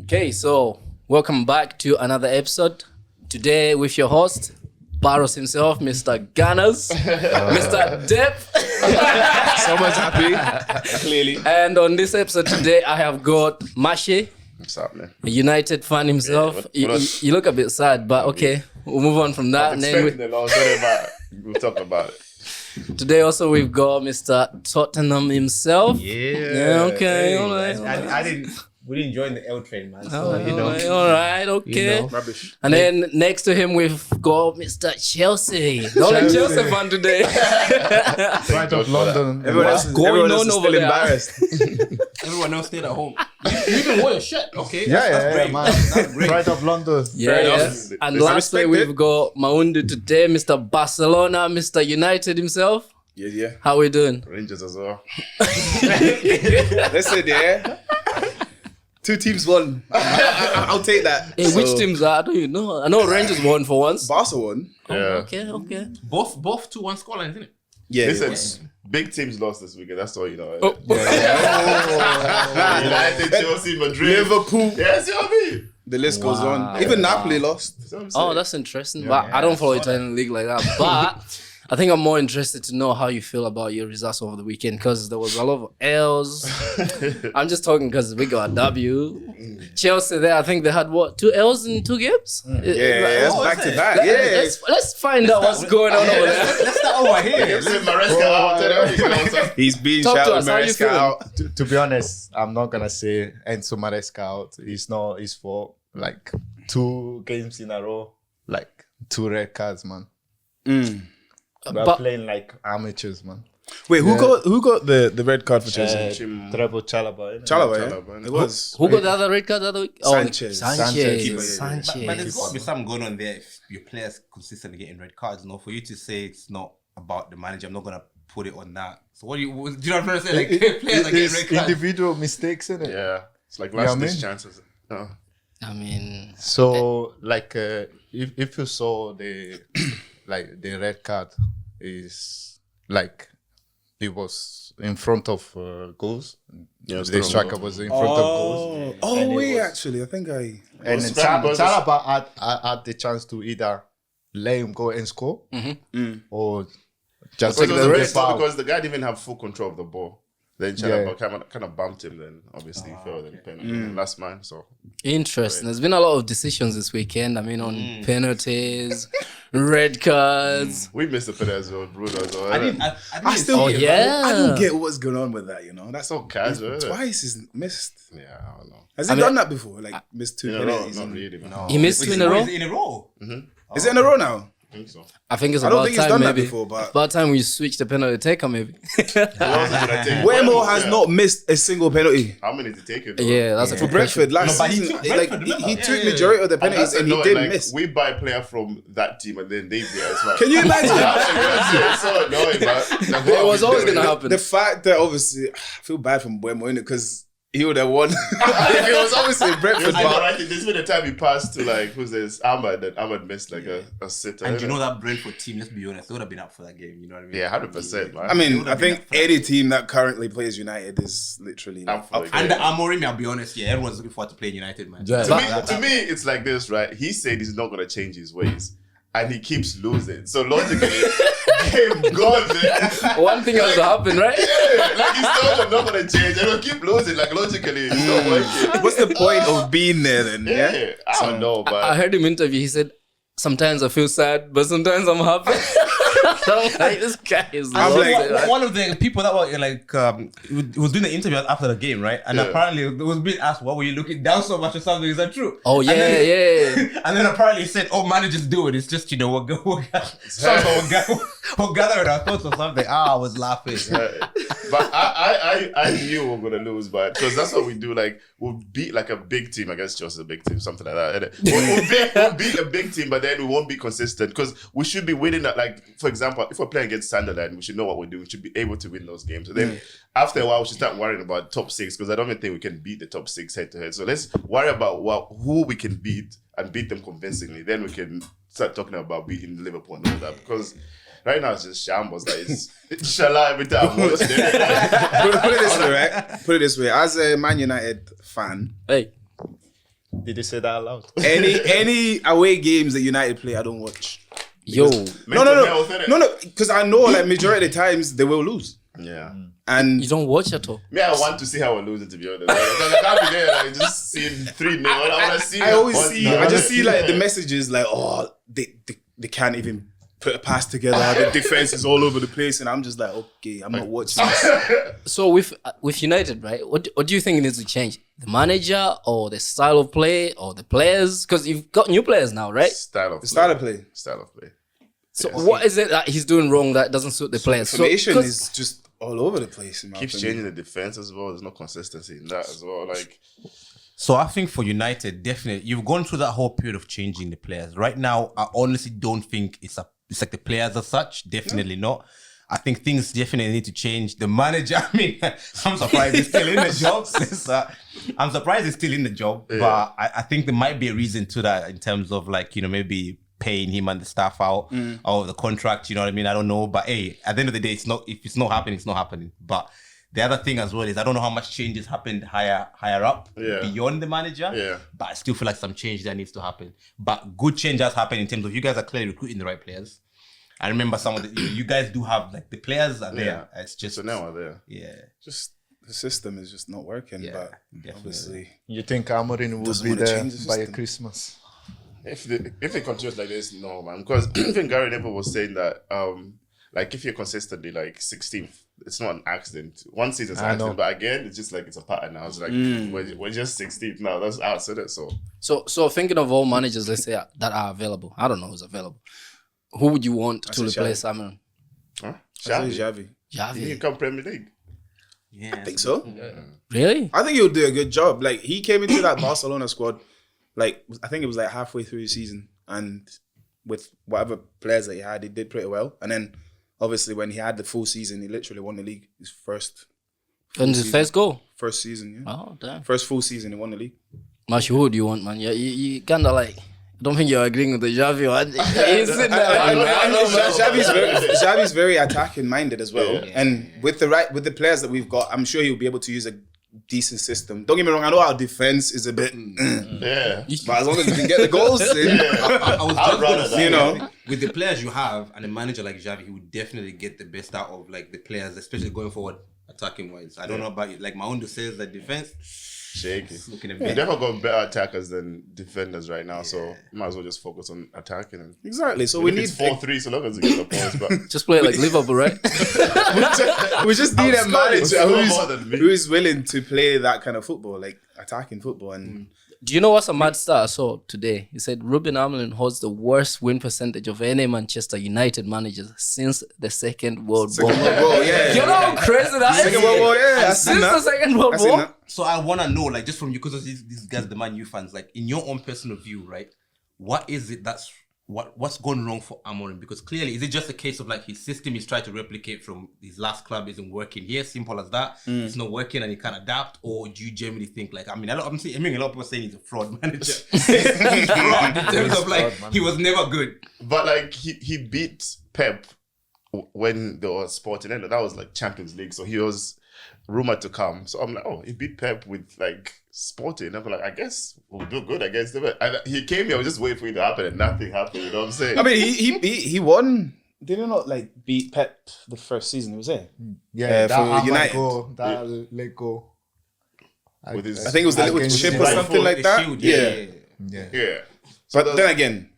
Okay, so welcome back to another episode. Today with your host, Barroughes himself, Mr. Gunners, Mr. Depp. Someone's happy, clearly. And on this episode today, I have got Mashi, What's up, man? a United fan himself. You look a bit sad, but okay, we'll move on from that. I was expecting it. I was worried about it. We'll talk about it. Today also we've got Mr. Tottenham himself. Yeah. Okay, Hey, all right. I didn't. We didn't join the L train, man. So All right, okay. You know. Rubbish. And then next to him we've got Mr. Chelsea. The only Chelsea fan today. Right of London. Everyone else is over still there? embarrassed. Everyone else stayed at home. You even wore your shirt. Okay. Yeah, great. man. That's great. Pride of London. Yeah. enough. And I lastly respect we've got Maundu today, Mr. Barcelona, Mr. United himself. Yeah. How we doing? Rangers as well. Listen, yeah. 2 teams won. I'll take that. Hey, which teams are? I don't even know. I know Rangers won for once. Barca won. Oh, okay. Both 2-1 scoreline, isn't it? Yeah. Listen, big teams lost this weekend. That's all you know. Oh. United, Chelsea, Madrid, Liverpool. Yeah, see what I mean? The list goes on. Even Napoli lost. That's what I'm saying. Oh, that's interesting. But I don't follow Italian league like that. But I think I'm more interested to know how you feel about your results over the weekend because there was a lot of L's. I'm just talking because we got a W. Chelsea there, I think they had 2 L's in 2 games? Yeah, that's back to back. Let's find out what's going on over there. Let's start over here. Listen, Maresca out today. He's being Talk to shouted us, how you Maresca feeling? out. To be honest, I'm not gonna say Enzo Maresca out. It's not his fault. Like 2 games in a row, like 2 red cards, man. We're But- playing like amateurs, man. Wait, who got the red card for Chelsea? Treble Chalaba. innit? Chalaba, Chalaba, yeah? It was. Who got the other red card the other week? Sanchez. Sanchez. But there's got to be something going on there if your players consistently getting red cards. No, for you to say it's not about the manager, I'm not gonna put it on that. So what do you know what I'm trying to say? Like players are getting It's red cards. individual mistakes, in it. Yeah. It's like Yeah, I last mean- ditch chances. Oh. I mean, So like if you saw the like the red card is like it was in front of goals. Yeah, it's the still striker on was in front of goals. Oh, And it wait, was- actually, I think I. And was then scrambled. Chalaba had the chance to either let him go and score or just So it take was a the red card foul. because the guy didn't even have full control of the ball. Then Chalaba kind of bumped him. Then obviously he fell. Then penalty. Last man. So interesting. There's been a lot of decisions this weekend. I mean, on penalties, red cards. we missed the penalty as well. Bruno as well. I didn't I still Oh, get yeah. I don't get what's going on with that, you know? That's so casual. Isn't it? twice he's missed. Yeah, I don't know. Has he done that before? Like missed 2 In a row, penalties? not really. Man. He missed 2 in a row. Is it in a row? Is it in a row now? I think so. I think it's I don't about think he's time done that maybe. before, but- It's about time we switch the penalty taker maybe. Wemo has not missed a single penalty. How many did he take it? Yeah, that's a For good question. Brentford last but he season, took like Brentford, he remember? took Yeah. majority of the And penalties that's and he annoying, did like, miss. we buy a player from that team and then they beat us. Man. Can you imagine? It's so annoying, man. It was always gonna happen. The fact that obviously I feel bad from Wemo in it because he would have won. If it was obviously Brentford, I know, but right? This been the time he passed to like who's this Ahmad, and Ahmad missed like a sitter. And you innit? know that Brentford team, let's be honest, they would have been up for that game, you know what I mean? Yeah, 100%, man. I mean, I think any team that currently plays United is literally Up for the And game. the Amorim, I'll be honest, yeah, everyone's looking forward to playing United, man. Yeah. To me, it's like this, right? He said he's not gonna change his ways, and he keeps losing. So logically, game gone. Man. One thing has to happen, right? Yeah, like he's still not gonna change, and he'll keep losing. Like logically, it's not working. what's the point of being there then? Yeah. Yeah, I don't know, but I heard him interview. He said, "Sometimes I feel sad, but sometimes I'm happy." I'm like, this guy is. I'm lost like- it, right? One of the people that were like, he was doing the interview after the game, right? And Yeah. apparently it was being asked, "Why were you looking down so much or something?" Is that true? Oh And yeah, then- yeah. And then apparently he said, "Oh, managers do it. It's just we'll gather our thoughts or something." I was laughing. but I knew we were gonna lose, but because that's what we do. Like we'll beat like a big team. I guess Chelsea's a big team, something like that. We'll beat a big team, but then we won't be consistent because we should be winning. That, like for example, if we're playing against Sunderland, we should know what we're doing. We should be able to win those games. And then after a while, we should start worrying about top 6 because I don't even think we can beat the top 6 head to head. So let's worry about who we can beat and beat them convincingly. Then we can start talking about beating Liverpool and all that because. right now it's just shambles. Like it's inshallah every time I watch it. Put it this way, right? Put it this way. As a Man United fan, Hey, Did you say that aloud? any away games that United play, I don't watch. yo, Mental health, innit? No, because I know like majority of the times they will lose. Yeah. And you don't watch at all. Me, I want to see how we're losing, to be honest. Like, I can't be there, like, just seeing 3-0. I want to see. I always one- see, no, I just see like yeah. the messages like, oh, they can't even put a pass together. The defense is all over the place, and I'm just like, okay, I'm not watching this. So with United, right? What do you think needs to change? The manager or the style of play or the players? Because you've got new players now, right? Style of The style of play. Style of play. So what is it that he's doing wrong that doesn't suit the players? Formation 'cause- is just all over the place. In my Keeps opinion. changing the defense as well. There's no consistency in that as well. Like, So I think for United, definitely, you've gone through that whole period of changing the players. Right now, I honestly don't think it's like the players as such. Definitely not. I think things definitely need to change. The manager, I mean, I'm surprised he's still in the job. I'm surprised he's still in the job, but I think there might be a reason to that in terms of like, maybe paying him and the staff out or the contract, you know what I mean? I don't know. But hey, at the end of the day, if it's not happening, it's not happening. But the other thing as well is I don't know how much changes happened higher up beyond the manager. Yeah. But I still feel like some change that needs to happen. But good change has happened in terms of you guys are clearly recruiting the right players. I remember some of the you guys do have like the players are there. It's just so now we're there. yeah. Just the system is just not working. Yeah, But definitely. obviously, You think Amorim will Doesn't be wanna there change the by system. Christmas? If it continues like this, no, man. Because even Gary Neville was saying that, like, if you're consistently like 16th, it's not an accident. One season's an I know. accident, but again, it's just like it's a pattern now. It's like we're just 16th now. That's us, isn't it? So thinking of all managers, let's say that are available. I don't know who's available. Who would you want to say replace Xavi. Simon? Huh? I say Xavi. Xavi. He can Javi. come Premier League. Yeah. I think so. Really? I think he'll do a good job. Like he came into that Barcelona squad, like I think it was like halfway through the season, and with whatever players that he had, he did pretty well. And then obviously when he had the full season, he literally won the league. His first And his first goal. season, yeah. Oh damn. First full season, he won the league. Mashi, who do you want, man? You kind of like. I don't think you're agreeing with the Javi one. He's sitting there I like, know, Xavi's very attacking minded as well, and with the players that we've got, I'm sure he'll be able to use a decent system. Don't get me wrong, I know our defense is a bit, Yeah. but as long as we can get the goals in, I was I'd just rather gonna that. say, You know? with the players you have and a manager like Xavi, he would definitely get the best out of like the players, especially going forward, attacking wise. I don't know about you. Like Maundu says, that defense Shaky. is looking a We bit. definitely got better attackers than defenders right now, so you might as well just focus on attacking. And exactly. So we need it's 4-3, so long as we get the points. But just play it like Liverpool, right? we just need a manager scoring more than me. who's willing to play that kind of football, like attacking football. And Do you know what's a mad star I saw today? He said Ruben Amorim holds the worst win percentage of any Manchester United managers since the Second World War. yeah, You know how crazy that is? Second World War, yeah, I've Since seen the that. Second World I've seen War. that. So I want to know, like, just from you, because these guys, the Man U fans, like, in your own personal view, right? What is it what's gone wrong for Amorim? Because clearly, is it just a case of like his system he's trying to replicate from his last club isn't working here? Simple as that. It's not working and he can't adapt. Or do you generally think like, I mean, a lot of people saying he's a fraud manager. He's fraud in terms of like he was never good. But like he beat Pep when they were Sporting, and that was like Champions League, so he was rumored to come. So I'm like, oh, he beat Pep with like Sporting. I'm like, I guess we'll do good against him. And he came here, I was just waiting for it to happen, and nothing happened. You know what I'm saying? I mean, he won. Did he not like beat Pep the first season he was there? Yeah, for that United. Go, that let go. With his- I think it was the little Against chip or United. something like The that. shield, Yeah. Yeah, yeah. But then again,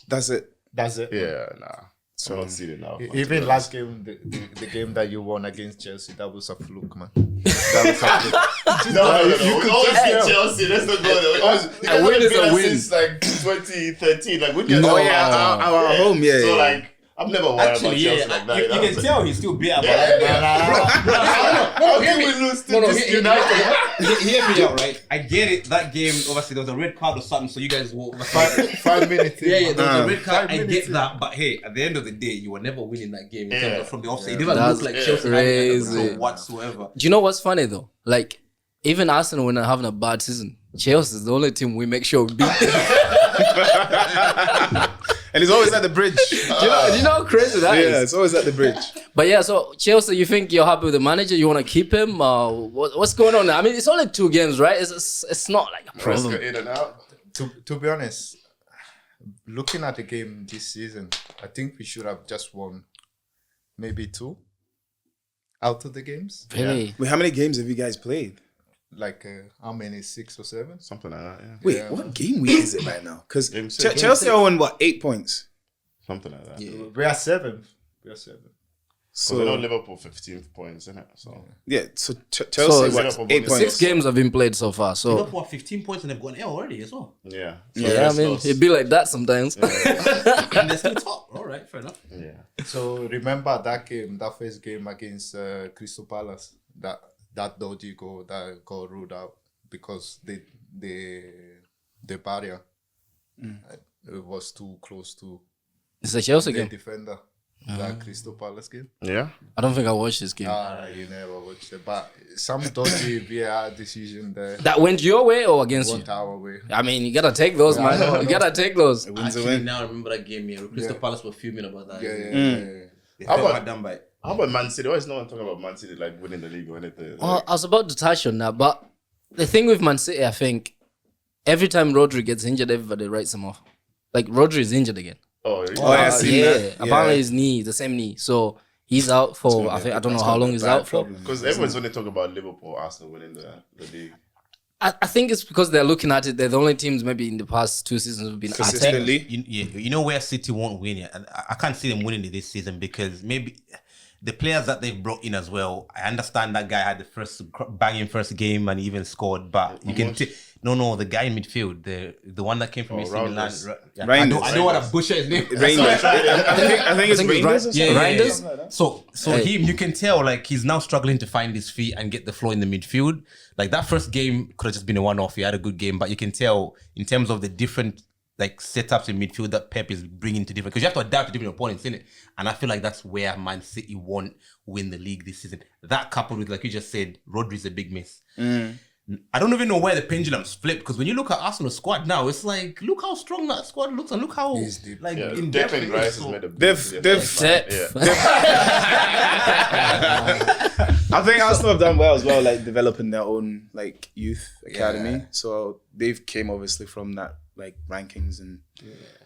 that's it. that's it. Yeah, nah. So I'm not seeing it now. Even last game, the game that you won against Chelsea, that was a fluke, man. That was a fluke. No. We always beat Chelsea. Let's not go there. We always, A win is a win. since like 2013. Like we get Oh yeah, our home, yeah. So yeah. like I've never worried about Chelsea like that. you can tell he's still bitter about Yeah. How can we lose to this United? Hear me out, right? I get it. That game, obviously, there was a red card or something, so you guys will. 5 minutes. in, Yeah, man. there was a red card. 5 I minutes get in. that, but hey, at the end of the day, you were never winning that game in terms of from the offside. It didn't That's look like Chelsea had crazy. any whatsoever. Do you know what's funny though? Like, even Arsenal when they're having a bad season, Chelsea is the only team we make sure we beat. And it's always at the bridge. Do you know how crazy that is? Yeah, it's always at the bridge. But yeah, so Chelsea, you think you're happy with the manager? You want to keep him? What's going on? I mean, it's only 2 games, right? It's not like a problem. Fresco in and out. To be honest, looking at the game this season, I think we should have just won maybe 2 out of the games. Really? Wait, how many games have you guys played? Like how many? 6 or 7? Something like that, yeah. Wait, what game week is it right now? Because Game 6. Chelsea are on, what, 8 points? Something like that. We are 7th. So they know Liverpool 15 points, isn't it? So yeah, so Chelsea, So what, Liverpool 8 bonus. points? 6 games have been played so far. So Liverpool have 15 points and they've got an L already as well. yeah. yeah, I mean, it'd be like that sometimes. And they're still top. All right, fair enough. Yeah. So remember that first game against Crystal Palace, that dodgy goal that got ruled out because the barrier it was too close to It's a Chelsea the game. defender. That Crystal Palace game. Yeah. I don't think I watched this game. You never watched it, but some dodgy VAR decision there That went your way or against you? went our way. I mean, you gotta take those, man. I know. You gotta take those. It wins a Actually, win. now I remember that game here. Crystal Yeah. Palace were fuming about that. Yeah. They How felt about- done by it. How about Man City? Why is no one talking about Man City like winning the league or anything? Well, I was about to touch on that, but the thing with Man City, I think every time Rodri gets injured, everybody writes him off. Like Rodri is injured again. Oh, Oh, yeah, I seen yeah. that. Apparently his knee, the same knee. So he's out for. I don't know how long he's out for. because everyone's only talking about Liverpool, Arsenal winning the league. I think it's because they're looking at it. They're the only teams maybe in the past 2 seasons who've been at it. Consistently. You know where City won't win it, and I can't see them winning it this season because maybe the players that they've brought in as well. I understand that guy had the first banging first game and he even scored, but you can no, the guy in midfield, the one that came from AC Milan. Rounders. Yeah, Reinders. I don't want to butcher his name. Rangers. I think it's Rangers. or Yeah, something? Reinders. So Hey. him, you can tell like he's now struggling to find his feet and get the flow in the midfield. Like that first game could have just been a one-off. He had a good game, but you can tell in terms of the different like setups in midfield that Pep is bringing to different, because you have to adapt to different opponents, innit? And I feel like that's where Man City won't win the league this season. That coupled with, like you just said, Rodri's a big miss. I don't even know where the pendulum's flipped, because when you look at Arsenal's squad now, it's like, look how strong that squad looks and look how like Yeah, in depth it Declan is. Rice So- has made a big They've- difference. Depth. I think Arsenal have done well as well, like developing their own like youth academy. Yeah. So they've came obviously from that like rankings and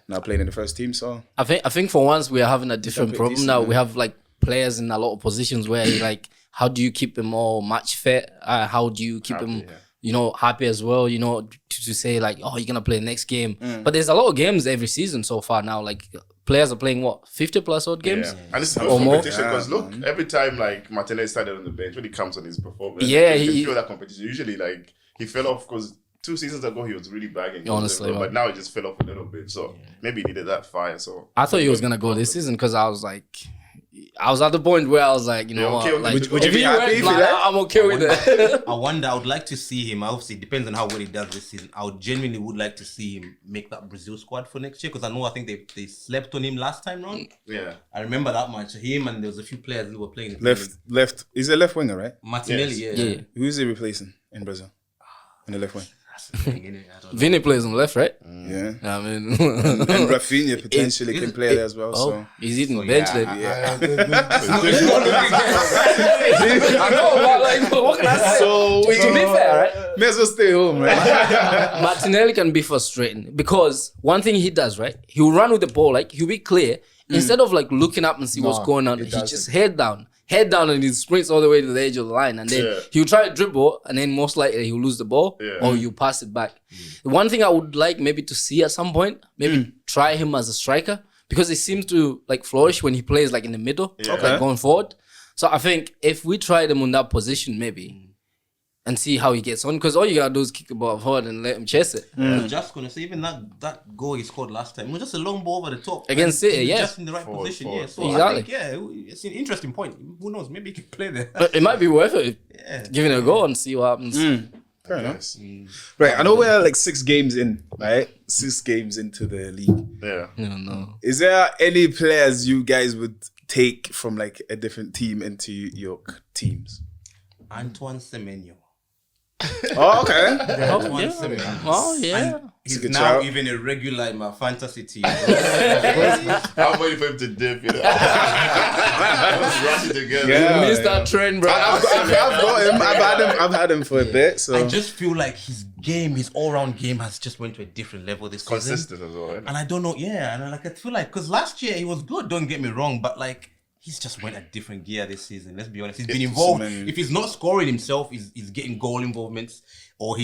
now playing in the first team. So I think for once we are having a different pretty problem decent, now. man. We have like players in a lot of positions where you like, how do you keep them all match fit? How do you keep them, happy as well? To say like, oh, you're gonna play next game. But there's a lot of games every season so far now. Like players are playing 50 plus odd games. Yeah. And it's good Or more. competition because look, every time like Martinez started on the bench, when he comes on his performance, Yeah, you can he- feel that competition. Usually, like he fell off because 2 seasons ago he was really bagging. Honestly, but man. now he just fell off a little bit. So maybe he needed that fire. So I thought he was gonna go this season because I was at the point where I was like, You're what, okay with like, it? Would you be he happy went, if he like, left? I'm okay with it. I wonder, I would like to see him. Obviously, it depends on how well he does this season. I would genuinely would like to see him make that Brazil squad for next year, because I think they slept on him last time round. yeah, I remember that much. Him and there was a few players who were playing. in the left. He's a left winger, right? Martinelli, Yes. yeah. Who's he replacing in Brazil? In the left wing. That's the thing, innit? I don't know. Vinny plays on the left, right? Yeah. I mean, And Rafinha potentially can play there as well. Oh, So he's eating bench there. yeah. I know, but like, what can I say? So To be fair, right? may as well stay home, right? Martinelli can be frustrating because one thing he does, right? He'll run with the ball, like he'll be clear. Instead of like looking up and see what's going on, he he doesn't. just head down and he sprints all the way to the edge of the line. And then Yeah. he'll try to dribble and then most likely he'll lose the ball or you pass it back. The one thing I would like maybe to see at some point, maybe try him as a striker, because he seems to like flourish when he plays like in the middle, like going forward. So I think if we try him on that position maybe and see how he gets on, because all you gotta do is kick the ball forward and let him chase it. I was just gonna say, even that goal he scored last time, it was just a long ball over the top Against And City, he was yeah. just in the right position. forward, Yeah, so forward. I think, it's an interesting point. Who knows? Maybe he can play there. But it might be worth it, giving it a go and see what happens. Fair enough. Right, I know we're like 6 games in, right? 6 games into the league. yeah. No. Is there any players you guys would take from like a different team into your teams? Antoine Semenyo. Oh, okay. Antoine Semenyo. Oh yeah. He's Took a now shout. even a regular in my fantasy team. I'm waiting for him to dip, you know. Let's rush it together. Yeah. You missed that trend, bro. I've got him. I've had him for a bit. So I just feel like his all-round game has just went to a different level this season. Consistent as well, isn't it? And I don't know, and I feel like, because last year he was good, don't get me wrong, but like, he's just went a different gear this season. Let's be honest. He's been involved. If he's not scoring himself, he's getting goal involvements, or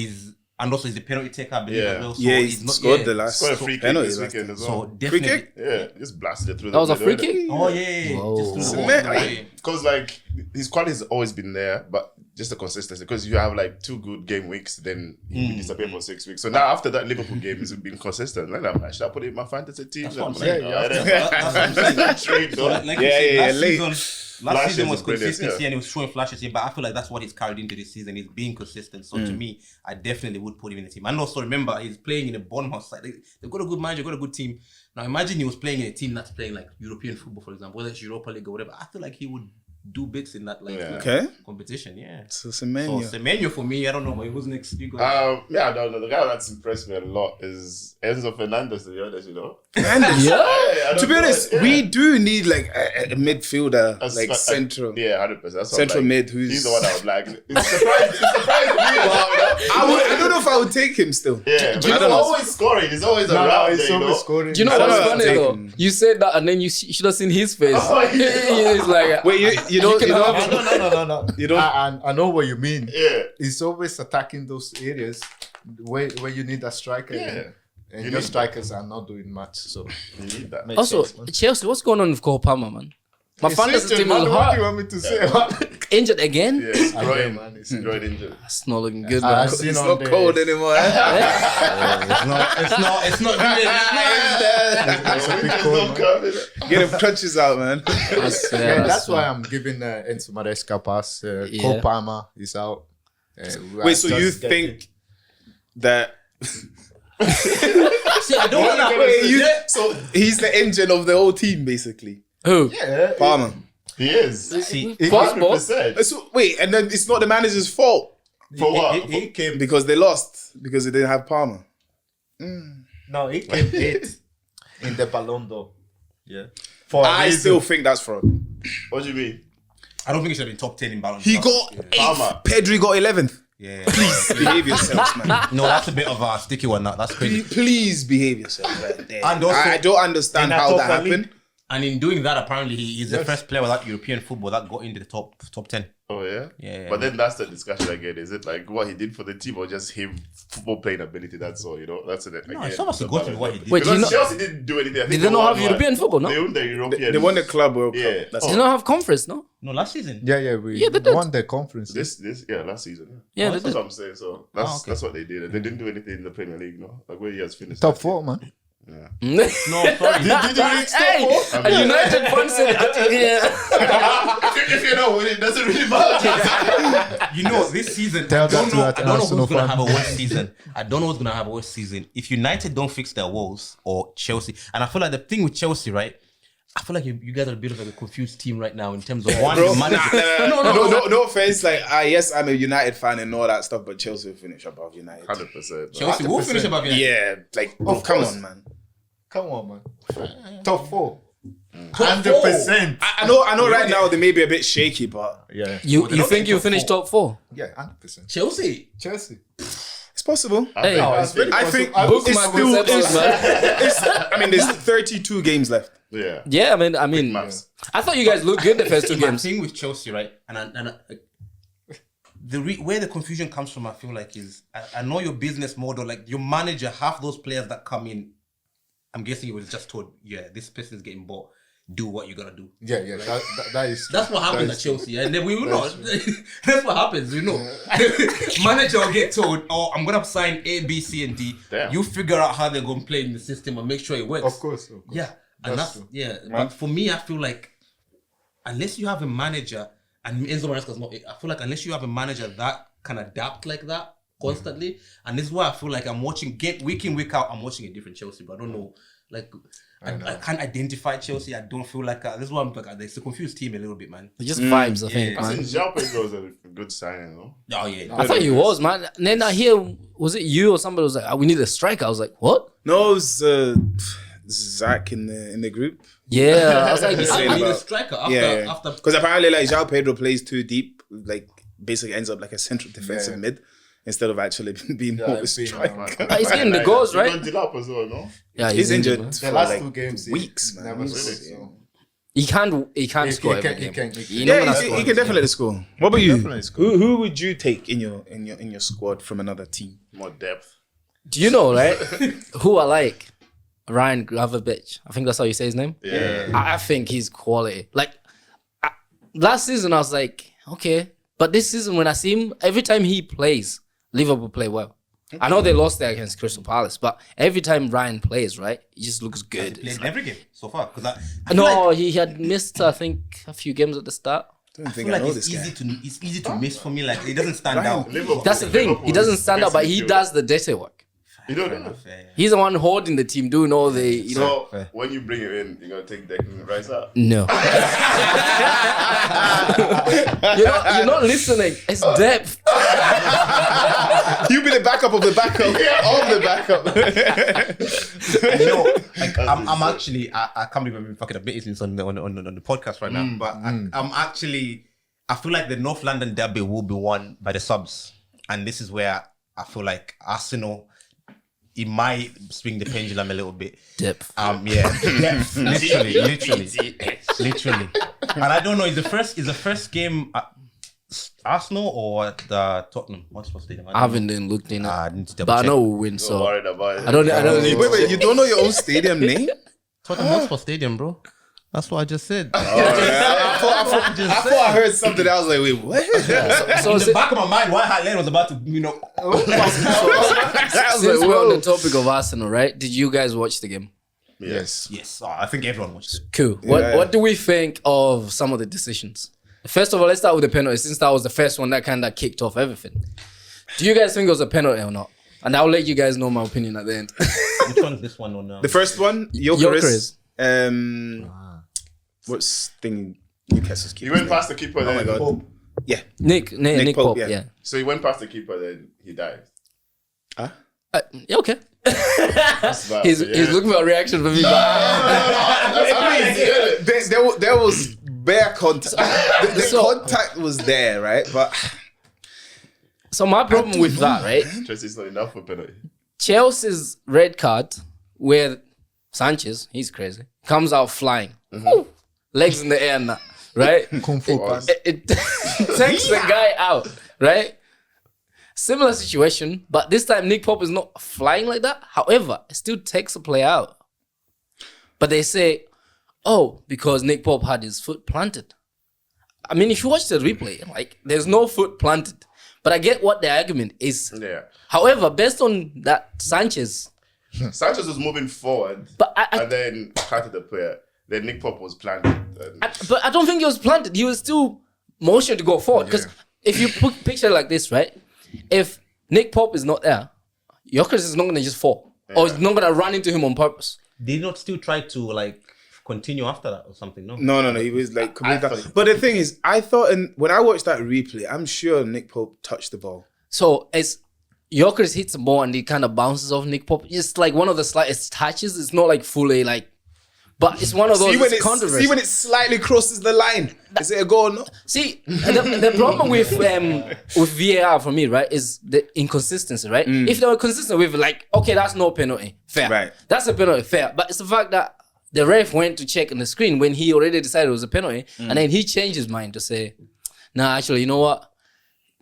and also he's a penalty taker, I believe, as well. So yeah, he's not scored the last Scored a free kick penalty this last weekend time. as So well. definitely. Free kick? Yeah, just blasted it through That was a free middle, kick? Oh yeah. Whoa. Just through the wall. Man, Because like his quality has always been there, but just the consistency. Because you have like 2 good game weeks, then he will disappear for 6 weeks. So now after that Liverpool game, he's been consistent. Like, I'm like, should I put it in my fantasy team? That's what I'm I'm saying. like, That's what I'm saying. Trade, So though. like you said, late. last Flashes season was is brilliant, consistency yeah. and he was showing flashes here, but I feel like that's what he's carried into this season. He's being consistent. So to me, I definitely would put him in the team. And also remember, he's playing in a Bournemouth side. They've got a good manager, got a good team. Now imagine he was playing in a team that's playing like European football, for example, whether it's Europa League or whatever. I feel like he would do bits in that Okay. competition. Yeah. So So Semenyo. Semenyo for me, I don't know, but who's next? You go. Yeah, I don't know. The guy that's impressed me a lot is Enzo Fernandez, to be honest, you know. And Yeah. I to don't be know, honest, yeah. we do need like a midfielder, That's like like- central. Yeah, 100%. That's what Central I'm like. mid, who's- He's the one I would like. It's surprised me as well, you know? I don't know if I would take him still. Yeah, but I he's don't know. always scoring. He's always No, around he's there, you know. always scoring. Do you know I don't what's know funny how to though? take him. You said that and then you should have seen his face. Oh, yeah. He's like, Wait, you don't can have No. You don't- I know what you mean. Yeah. He's always attacking those areas where you need a striker. Yeah. And You your need strikers are not doing much. So You need that. makes also, sense, man. Chelsea, what's going on with Cole Palmer, man? My fantasy Insisted, team man, is what do hot. you want me to say? Injured again? Yeah, it's I growing, know, man, it's- It's growing injury. That's not looking good, I man. seen It's on not the- cold anymore. It's not really. It's a big call, man. Get him crutches out, man. I swear, Yeah, I that's swear. why I'm giving Enzo Maresca a pass. Yeah. Cole Palmer is out. Wait, so you think that? See, I don't want to. So he's the engine of the whole team, basically. Who? Yeah, Palmer. He is. See, Football? 100%. So wait, and then it's not the manager's fault For what? he came. because they lost because they didn't have Palmer. No, he came 8th in the Ballon d'Or. Yeah. For a I reason. still think that's fraud. What do you mean? I don't think he should have been top 10 in Ballon He d'Or. got Palmer. 8th. Pedri got 11th. Yeah. Please behave yourselves, man. No, that's a bit of a sticky one. That's crazy. Please behave yourselves right there. And also- I don't understand in a how that top happened. And in doing that, apparently, he's the first player without European football that got into the top 10. Oh, yeah? Yeah. But then that's the discussion again. Is it like what he did for the team or just him football playing ability? That's all, you know? That's it. No, it's almost a go to what he did. Wait, do you Because know, Chelsea didn't do anything. I think did they not won have one. European football, no? They won the European. They won the Club World Cup. Yeah. That's Did they not have conference, no? No, last season. Yeah, we Yeah, they did. won the conference. Last season. Yeah, that's they did. what I'm saying. So that's Oh, okay. that's what they did. They didn't do anything in the Premier League, no. Like where he has finished. Top last year. 4, man. No, sorry. Hey, a United fan said, If you know winning, it doesn't really matter. You know, this season, Tell I don't that to know, that I don't know Arsenal who's going to fan. have a worse season. I don't know who's going to have a worse season. If United don't fix their woes or Chelsea, and I feel like the thing with Chelsea, right? I feel like you guys are a bit of like a confused team right now in terms of one Bro, manager. no offense. Like, yes, I'm a United fan and all that stuff, but Chelsea will finish above United. 100%. Chelsea will finish above United. Yeah, like, Of come course. on, man. Come on, man. Top 4. Top 100%. I know. Right now they may be a bit shaky, but Yeah. You think you'll top finish four. top 4? Yeah, 100%. Chelsea. Chelsea. it's possible. Hey, I think book it's my still. conceptions, man. I mean, there's 32 games left. Yeah. Yeah, I mean, Maps. I thought you guys looked good the first 2 My games. thing with Chelsea, right? Where the confusion comes from, I feel like is I know your business model, like your manager, half those players that come in, I'm guessing he was just told, yeah, this person is getting bought. Do what you gotta do. Yeah. That is. That's what happens that at is- Chelsea, and then we will not. That's what happens, you know. Manager will get told, "Oh, I'm gonna sign A, B, C, and D." Damn. You figure out how they're gonna play in the system and make sure it works. Of course. Yeah, and That's that's true. yeah. But for me, I feel like unless you have a manager, and Enzo Maresca's not, I feel like unless you have a manager that can adapt like that constantly, and this is why I feel like I'm watching week in, week out. I'm watching a different Chelsea, but I don't know. Like, I can't identify Chelsea. I don't feel like this is why I'm like it's a confused team a little bit, man. It's just vibes, I think, I man. think João Pedro was a good signing, no? Oh yeah, I thought he was, man. And then I hear, was it you or somebody was like, we need a striker. I was like, what? No, it was Zach in the group. Yeah, I was like, saying I need a about- striker after. Because apparently, like, João Pedro plays too deep, like, basically ends up like a central defensive mid instead of actually being more of a striker. he's getting the goals, right? He got as well, no? Yeah, He's injured man. The for last like 2 games, weeks, man. never He's- scored, so. He can't score every he game. can. You know when I Yeah, score he can definitely score. What about you? Definitely score. Who would you take in your squad from another team? More depth. Do you know, right? Who I like? Ryan Gravenberch. I think that's how you say his name. Yeah. I think he's quality. Like last season, I was like, okay, but this season when I see him, every time he plays, Liverpool play well. I know they lost there against Crystal Palace, but every time Ryan plays, right, he just looks good. Played It's in like- every game so far because no, he had missed, I think, a few games at the start. I don't I think feel I like know it's this guy. easy to miss for me. Like it doesn't stand out. Liverpool- That's the thing. Liverpool He doesn't is stand out, but he basically does the dirty work. You don't know. He's the one holding the team, doing all the, you know. So when you bring him in, you're gonna take Declan Rice out. No. you're not listening. It's depth. You be the backup of the backup of the backup. You know, like, I'm actually I can't believe I'm fucking admitting this on the podcast right now, but I'm actually I feel like the North London derby will be won by the subs, and this is where I feel like Arsenal. It might swing the pendulum a little bit. Depth. Yeah, literally. And I don't know. Is the first game Arsenal or the Tottenham Hotspur Stadium? I haven't even looked in it, I need to double but I check. know we'll win. Don't So worry about it. I don't need. Wait, you don't know your own stadium name? Tottenham Hotspur Stadium, bro. That's what I just said. I thought I heard something. I was like, wait, what? So In the back of my mind, White Hart Lane was about to, I was since like, we're on whoa. the topic of Arsenal, right? Did you guys watch the game? Yes. Yes, I think everyone watched it. Cool. Yeah. What do we think of some of the decisions? First of all, let's start with the penalty, since that was the first one that kind of kicked off everything. Do you guys think it was a penalty or not? And I'll let you guys know my opinion at the end. Which one is this one on? The first one, Gyökeres. Gyökeres. What's thing? Newcastle's He keeper. went past the keeper. Oh my Then god. Yeah. Nick Pope, Pope, yeah. yeah. So he went past the keeper. Then he died. Yeah, okay. That's bad, He's yeah. looking for a reaction from me. There was bare contact. The So- contact was there, right? But So my problem with that, right? Chelsea's not enough for penalty. Chelsea's red card, where Sanchez, he's crazy, comes out flying, Woo! Legs in the air, and that, right? Kung Fu pass. It takes the guy out, right? Similar situation, but this time Nick Pope is not flying like that. However, it still takes a player out. But they say, oh, because Nick Pope had his foot planted. I mean, if you watch the replay, like, there's no foot planted. But I get what the argument is. Yeah. However, based on that Sanchez, Sanchez was moving forward, but and then cut the player. Then Nick Pope was planted. but I don't think he was planted. He was still motioned to go forward. Because if you picture it like this, right? If Nick Pope is not there, Gyökeres is not going to just fall. Or he's not going to run into him on purpose. Did not still try to like continue after that or something? No. no. He was like completely down. But the thing is, I thought when I watched that replay, I'm sure Nick Pope touched the ball. So as Gyökeres hits the ball and he kind of bounces off Nick Pope, it's like one of the slightest touches. It's not like fully like, but it's one of those controversies. See when it slightly crosses the line. Is it a goal or not? See, the problem with VAR for me, right, is the inconsistency, right? If they were consistent with like, okay, that's no penalty, fair. Right. That's a penalty, fair. But it's the fact that the ref went to check on the screen when he already decided it was a penalty, and then he changed his mind to say, nah, actually, you know what?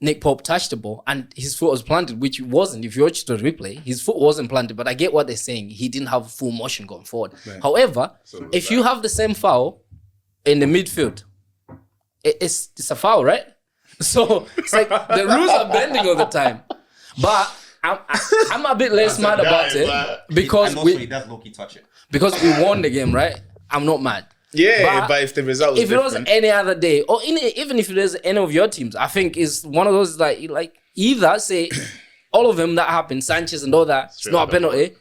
Nick Pope touched the ball and his foot was planted, which it wasn't. If you watch the replay, his foot wasn't planted, but I get what they're saying. He didn't have full motion going forward. Right. However, if you have the same foul in the midfield, it's a foul, right? So it's like the rules are bending all the time. But I'm a bit less mad about it because and also he does low-key touch it. because we won the game, right? I'm not mad. Yeah, but if the result was if different. it was any other day, or even if it was any of your teams, I think it's one of those like either say all of them that happened, Sanchez and all that, it's not a penalty,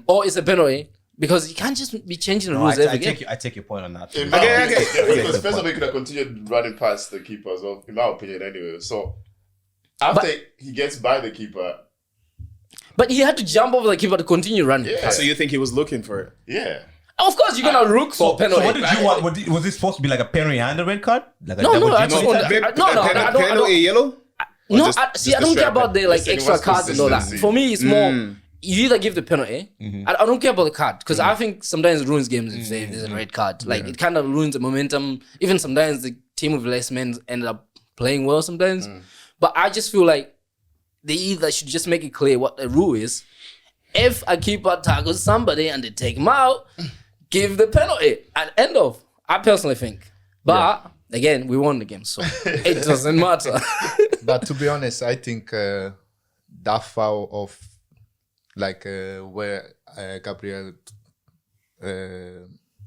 or it's a penalty, because you can't just be changing the rules every game. I take your point on that. Because first of all, he could have continued running past the keeper as well, in my opinion, anyway. So after he gets by the keeper, but he had to jump over the keeper to continue running. Yeah. So you think he was looking for it? yeah. Of course, you're gonna look for penalty. So what did you want? Was this supposed to be like a penalty and a red card? Like a No, double I jeopardy just want- type? I don't- Penalty yellow? No, just- I just don't the care about strap? the like Just saying, extra what's cards and all that. consistency? For me, it's more you either give the penalty. I don't care about the card because I think sometimes it ruins games if there's a red card. Like it kind of ruins the momentum. Even sometimes the team with less men ended up playing well sometimes. But I just feel like they either should just make it clear what the rule is. If a keeper tackles somebody and they take him out, give the penalty at end of. I personally think. But again, we won the game, so it doesn't matter. But to be honest, I think that foul of where Gabriel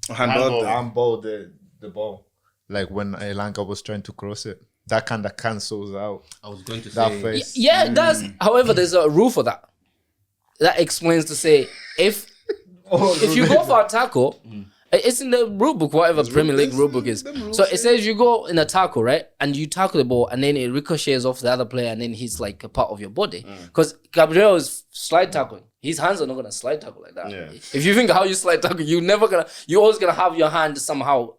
handballed the ball, like when Elanga was trying to cross it, that kind of cancels out I was going to that say. face. Yeah, it does. However, there's a rule for that. That explains to say if you go for a tackle, it's in the rule book, whatever Premier League rule book is. So it says you go in a tackle, right? And you tackle the ball and then it ricochets off the other player and then he's like a part of your body. Because Gabriel is slide tackling. His hands are not gonna slide tackle like that. Yeah. If you think how you slide tackle, you're always gonna have your hand somehow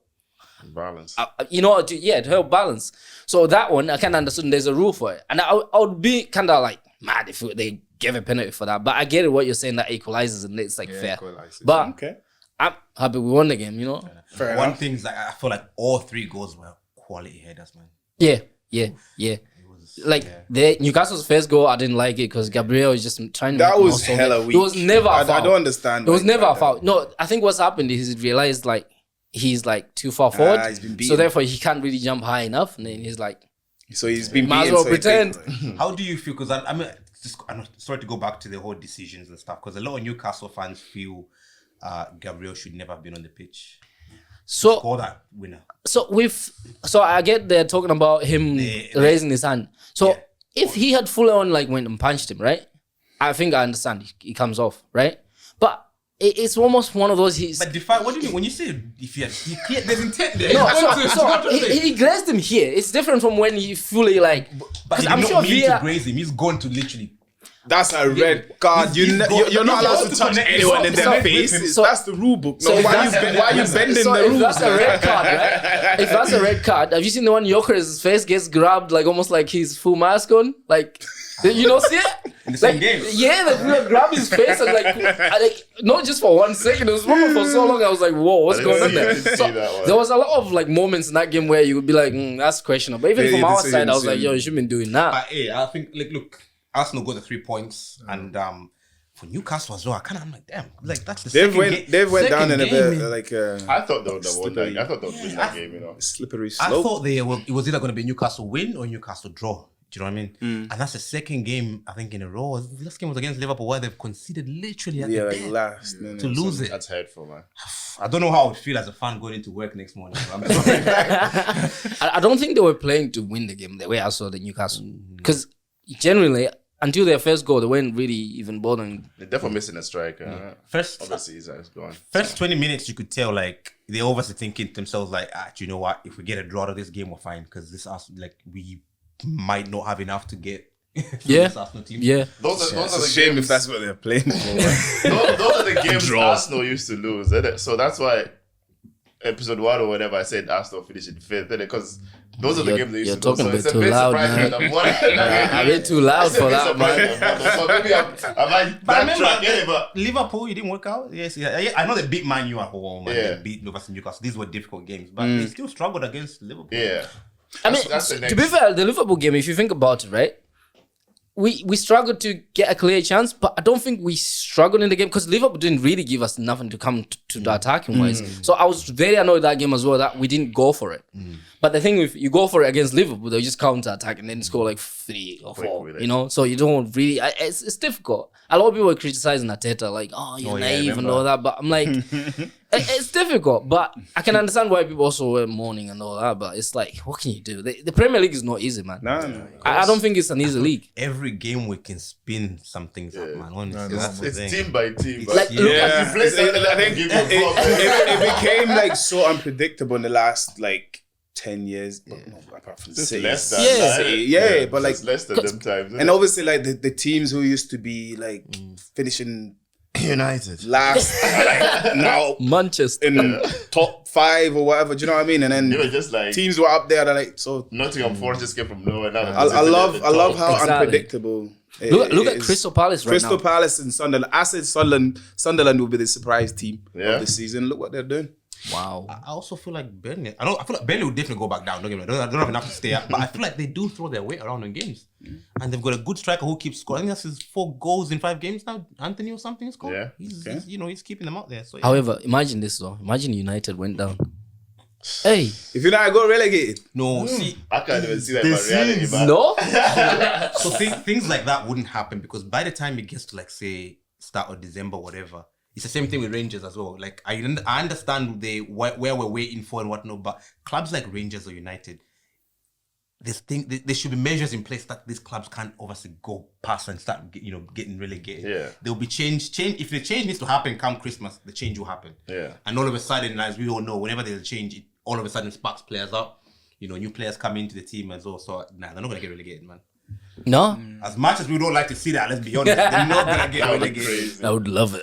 Balance. to help balance. So that one, I kind of understood there's a rule for it. And I would be kind of like mad if they give a penalty for that. But I get it what you're saying, that equalizes and it's like fair. Equalizes. But Okay. I'm happy we won the game, Fair One enough. thing is like I feel like all three goals were quality headers, man. Yeah. Like Newcastle's first goal, I didn't like it because Gabriel was just trying to. That was muscle hella it. weak. It was never a foul. I don't understand. It was like, never a like foul. that. No, I think what's happened is he realized like he's like too far forward, he's been so beaten. therefore he can't really jump high enough, and then he's like, So he's been might as beaten. well so he pretend. thinks, How do you feel? Because I'm sorry to go back to the whole decisions and stuff. Because a lot of Newcastle fans feel Gabriel should never have been on the pitch. So Score that winner. So I get they're talking about him raising his hand. So if he had full on like went and punched him, right? I think I understand. He comes off, right? But it's almost one of those. But define, what do you mean when you say if there's intent there? No, so he grazed him here. It's different from when he fully like. But he I'm did sure not mean to VAR graze him. He's going to literally. That's a red card. You're not allowed to touch anyone in their face. That's the rule book. No, why are you bending so the if rules? that's a red card, right? If that's a red card, have you seen the one Jokeres' face gets grabbed like almost like his full mask on? Like, you don't see it? In the same game? Yeah, they grab his face and like not just for 1 second. It was moving for so long. I was like, whoa, what's going on there? So, there was a lot of like moments in that game where you would be like, that's questionable. But even from our side, I was like, yo, you shouldn't be doing that. But hey, I think like look, Arsenal got the 3 points, and for Newcastle as well, I'm like, damn, like that's the They've went down in a bit like I thought they would have won that. I thought they would win that game, slippery I slope. thought it was either going to be Newcastle win or Newcastle draw. Do you know what I mean? And that's the second game I think in a row. The last game was against Liverpool where they've conceded literally at the like death last to lose it. That's hurtful, man. I don't know how I would feel as a fan going into work next morning. I'm sorry. I don't think they were playing to win the game the way I saw the Newcastle. Because generally, until their first goal, they weren't really even bothering. They're definitely missing a striker. First, Obviously, he's gone. First 20 minutes, you could tell like they're obviously thinking to themselves like, do you know what? If we get a draw out of this game, we're fine because this Arsenal, like we might not have enough to get. This Arsenal team. Yeah. Those are It's the a shame games. if that's what they're playing for. those are the games Draw. Arsenal used to lose, isn't it? So that's why episode 1 or whatever I said Arsenal finished in 5th, isn't it? Because those are the games they used You're to lose. talking So a it's bit a too bit loud, surprising man. that I'm A bit too loud for that, man. So maybe I might But I remember backtrack, get it, but Liverpool, it didn't work out. Yes, yeah. I know they beat Man U at home and Yeah. they beat Newcastle. These were difficult games, but they still struggled against Liverpool. yeah. I mean, That's the to next- be fair, the Liverpool game, if you think about it, right? We struggled to get a clear chance, but I don't think we struggled in the game because Liverpool didn't really give us nothing to come to the attacking wise. So I was very annoyed that game as well that we didn't go for it. But the thing, if you go for it against Liverpool, they just counter attack and then score like 3 or 4. with it. You know, so you don't really. It's difficult. A lot of people were criticizing Arteta, like, oh, you're naive and all that. But I'm like, It's difficult, but I can understand why people also were mourning and all that. But it's like, what can you do? The Premier League is not easy, man. No. I don't think it's an easy league. Every game we can spin some things up, man. Honestly, that's the It's thing. team by team. But Like, look at you play something I think give you a problem. it became like so unpredictable in the last like 10 years. But no, apart from Just City. less than Yeah. City, but like, just less than them times. and obviously like the teams who used to be like finishing United. last, like now Manchester. in top 5 or whatever. Do you know what I mean? And then They were just like teams were up there. They're like, so Nottingham Forest just came from nowhere. Now I love how Exactly. unpredictable. Look it at is. Crystal Palace right Crystal now. Palace and Sunderland. I said Sunderland will be the surprise team Yeah. of the season. Look what they're doing. Wow. I also feel like Burnley. I feel like Burnley will definitely go back down. Don't get me wrong. I don't have enough to stay up, but I feel like they do throw their weight around in games, and they've got a good striker who keeps scoring. I think that's his 4 goals in 5 games now. Anthony or something scored. Yeah. He's he's keeping them out there. So yeah. However, imagine this though. Imagine United went down. Hey, If United got relegated, no, see, I can't even see that The in my reality, scenes. man. no. so things like that wouldn't happen because by the time it gets to like say start of December, whatever, it's the same thing with Rangers as well. Like I understand where we're waiting for and whatnot, but clubs like Rangers or United, there should be measures in place that these clubs can't obviously go past and start getting relegated. Yeah. There will be change. If the change needs to happen come Christmas, the change will happen. Yeah. And all of a sudden, as we all know, whenever there's a change, it all of a sudden sparks players up. New players come into the team as well. So they're not gonna get relegated, man. No, As much as we don't like to see that, let's be honest, they're not gonna get That would be relegated. crazy. I would love it.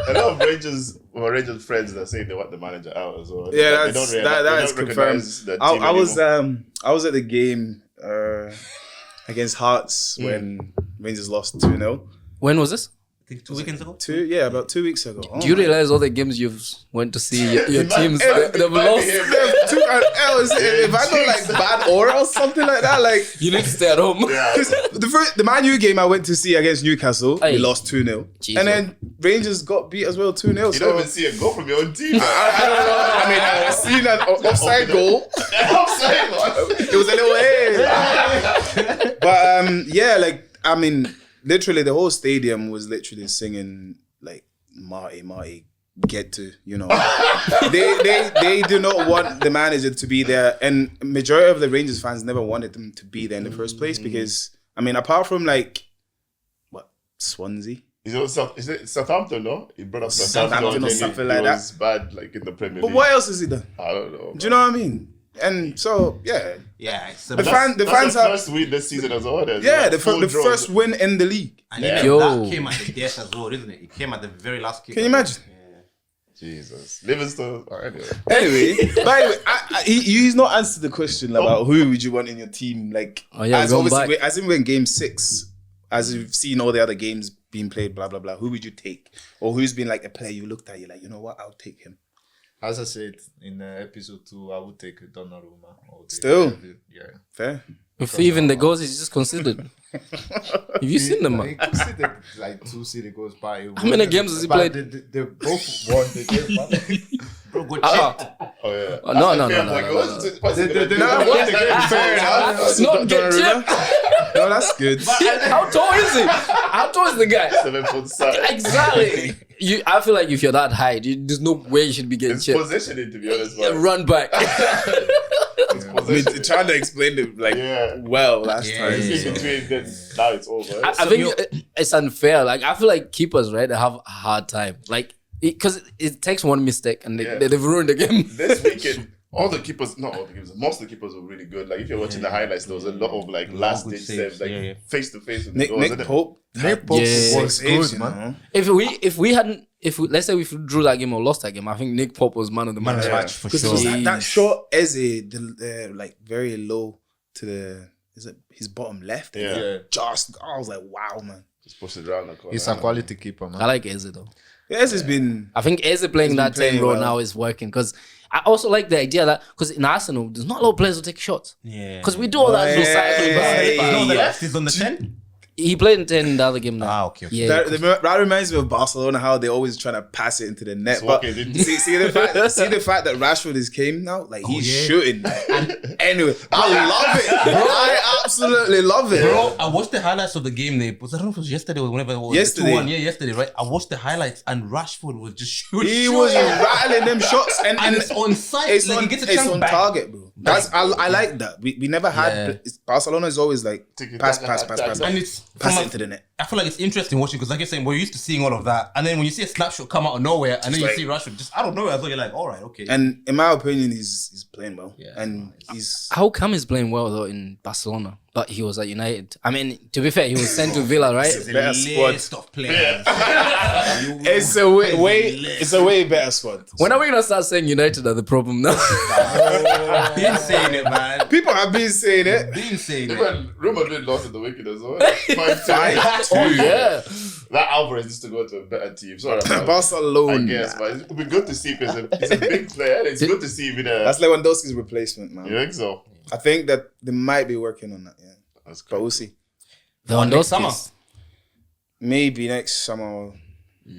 A lot of Rangers friends are saying they want the manager out as well. yeah, They don't that is they don't confirmed. recognize the team I was anymore. I was at the game against Hearts when Rangers lost 2-0. When was this? I think 2 weekends ago. About 2 weeks ago. Oh Do you my realize all the games you've went to see your teams Hey, they've lost? They've took an L's. If I got like bad aura or something like that, like You need to stay at home. Yeah. because the Man U game I went to see against Newcastle, Hey. we lost 2-0, Jesus. and then Rangers got beat as well 2-0. You So don't even see a goal from your own team. man. I don't know. I mean, I seen an offside goal. Offside, man. It was a little way. But yeah, like I mean, literally the whole stadium was literally singing like Marty, get to, they do not want the manager to be there, and majority of the Rangers fans never wanted them to be there in the first place because I mean, apart from like Swansea. Is it Southampton, no? He brought up Southampton or and something he like that. was bad, like in the Premier But League. what else has he done? I don't know. Do you know what I mean? And so yeah, Yeah, it's the about- fans That's the have first win this season as well. There's yeah like the 4 draws. first win in the league. and even Yo. that came at the death as well, isn't it? It came at the very last kick. Can you imagine? Jesus. Livingston. Anyway. Anyway, by the way, he's not answered the question about who would you want in your team. Like, Oh, yeah, as going obviously, back. as in when game 6, as you've seen all the other games being played, blah blah blah. Who would you take, or who's been like a player you looked at, you're like, you know what, I'll take him. As I said in episode 2, I would take Donnarumma. Still? Yeah. Fair. If even the goals is just considered. Have you seen them, He man? considered like 2 city goes by. How many games has he played? They both won the game, man. Bro, good Ah, Oh, yeah. Oh, no, no, Fair no, point. no, What's no, it- what's it They- gonna they- do? won the game. Fair enough. Not get Donnarumma. chipped. No, that's good. How tall is he? How tall is the guy? 7 foot side. Exactly. I feel like if you're that height, there's no way you should be getting It's chipped. positioning, to be honest, man. Run back. I mean, Chanda explained it like Yeah. well last Yeah, time. It's yeah. in between, then now it's over. I think it's unfair. Like I feel like keepers, right? They have a hard time. Like because it takes one mistake and Yeah. they've ruined the game. This weekend, most of the keepers were really good. Like if you're watching the highlights, there was a lot of like last good ditch saves. saves, like Yeah, yeah. face to face with the Nick, goals, Nick isn't it? Pope. Nick Pope Yeah. was Saves, good, you man. know. If we let's say we drew that game or lost that game, I think Nick Pope was man of the match. Man of the match for Because sure. it was that Jeez. short Eze, like very low to the his bottom left. Yeah. Yeah. Just I was like, wow, man. Just push it around the corner. He's a quality keeper, I man. like Eze though. Eze's been I think Eze playing that playing 10 role well. now is working because I also like the idea that because in Arsenal there's not a lot of players who take shots Yeah. because we do all that Hey. recycling. He's Hey. on the left, he's on the 10. He played in the other game now. Ah, okay. Yeah. That reminds me of Barcelona, how they always trying to pass it into the net. But see the fact that Rashford is came now, like he's shooting. Anyway, I love it. I absolutely love it. Bro, I watched the highlights of the game. I don't know if it was yesterday or whenever it was. Yesterday. 2-1, yesterday, right? I watched the highlights and Rashford was just shooting. He was rattling them shots, and it's on site. It's like, on, he gets a it's chance on back. target, bro. That's I like that. We never had Barcelona is always like pass, And it's pass from it into the net. I feel like it's interesting watching because, like you're saying, we're used to seeing all of that, and then when you see a snapshot come out of nowhere, and then you like- see Rashford just out of nowhere, as well, you're like, all right, okay. And in my opinion, he's playing well, and he's How come he's playing well though in Barcelona, but he was at United? I mean, to be fair, he was sent to Villa, right? It's a better squad. list of players. it's a way better squad. When are we gonna start saying United are the problem now? Been saying it, man. People have been saying it. Been saying it. Even Real Madrid lost at the weekend as well. 5-2. Oh yeah. That Alvarez needs to go to a better team. Sorry about that. Barcelona. I guess, but it would be good to see if he's a big player. And it's good to see him in a. That's Lewandowski's replacement, man. You think so? I think that they might be working on that. Yeah, That's but cool. we'll see. Next summer. Maybe next summer.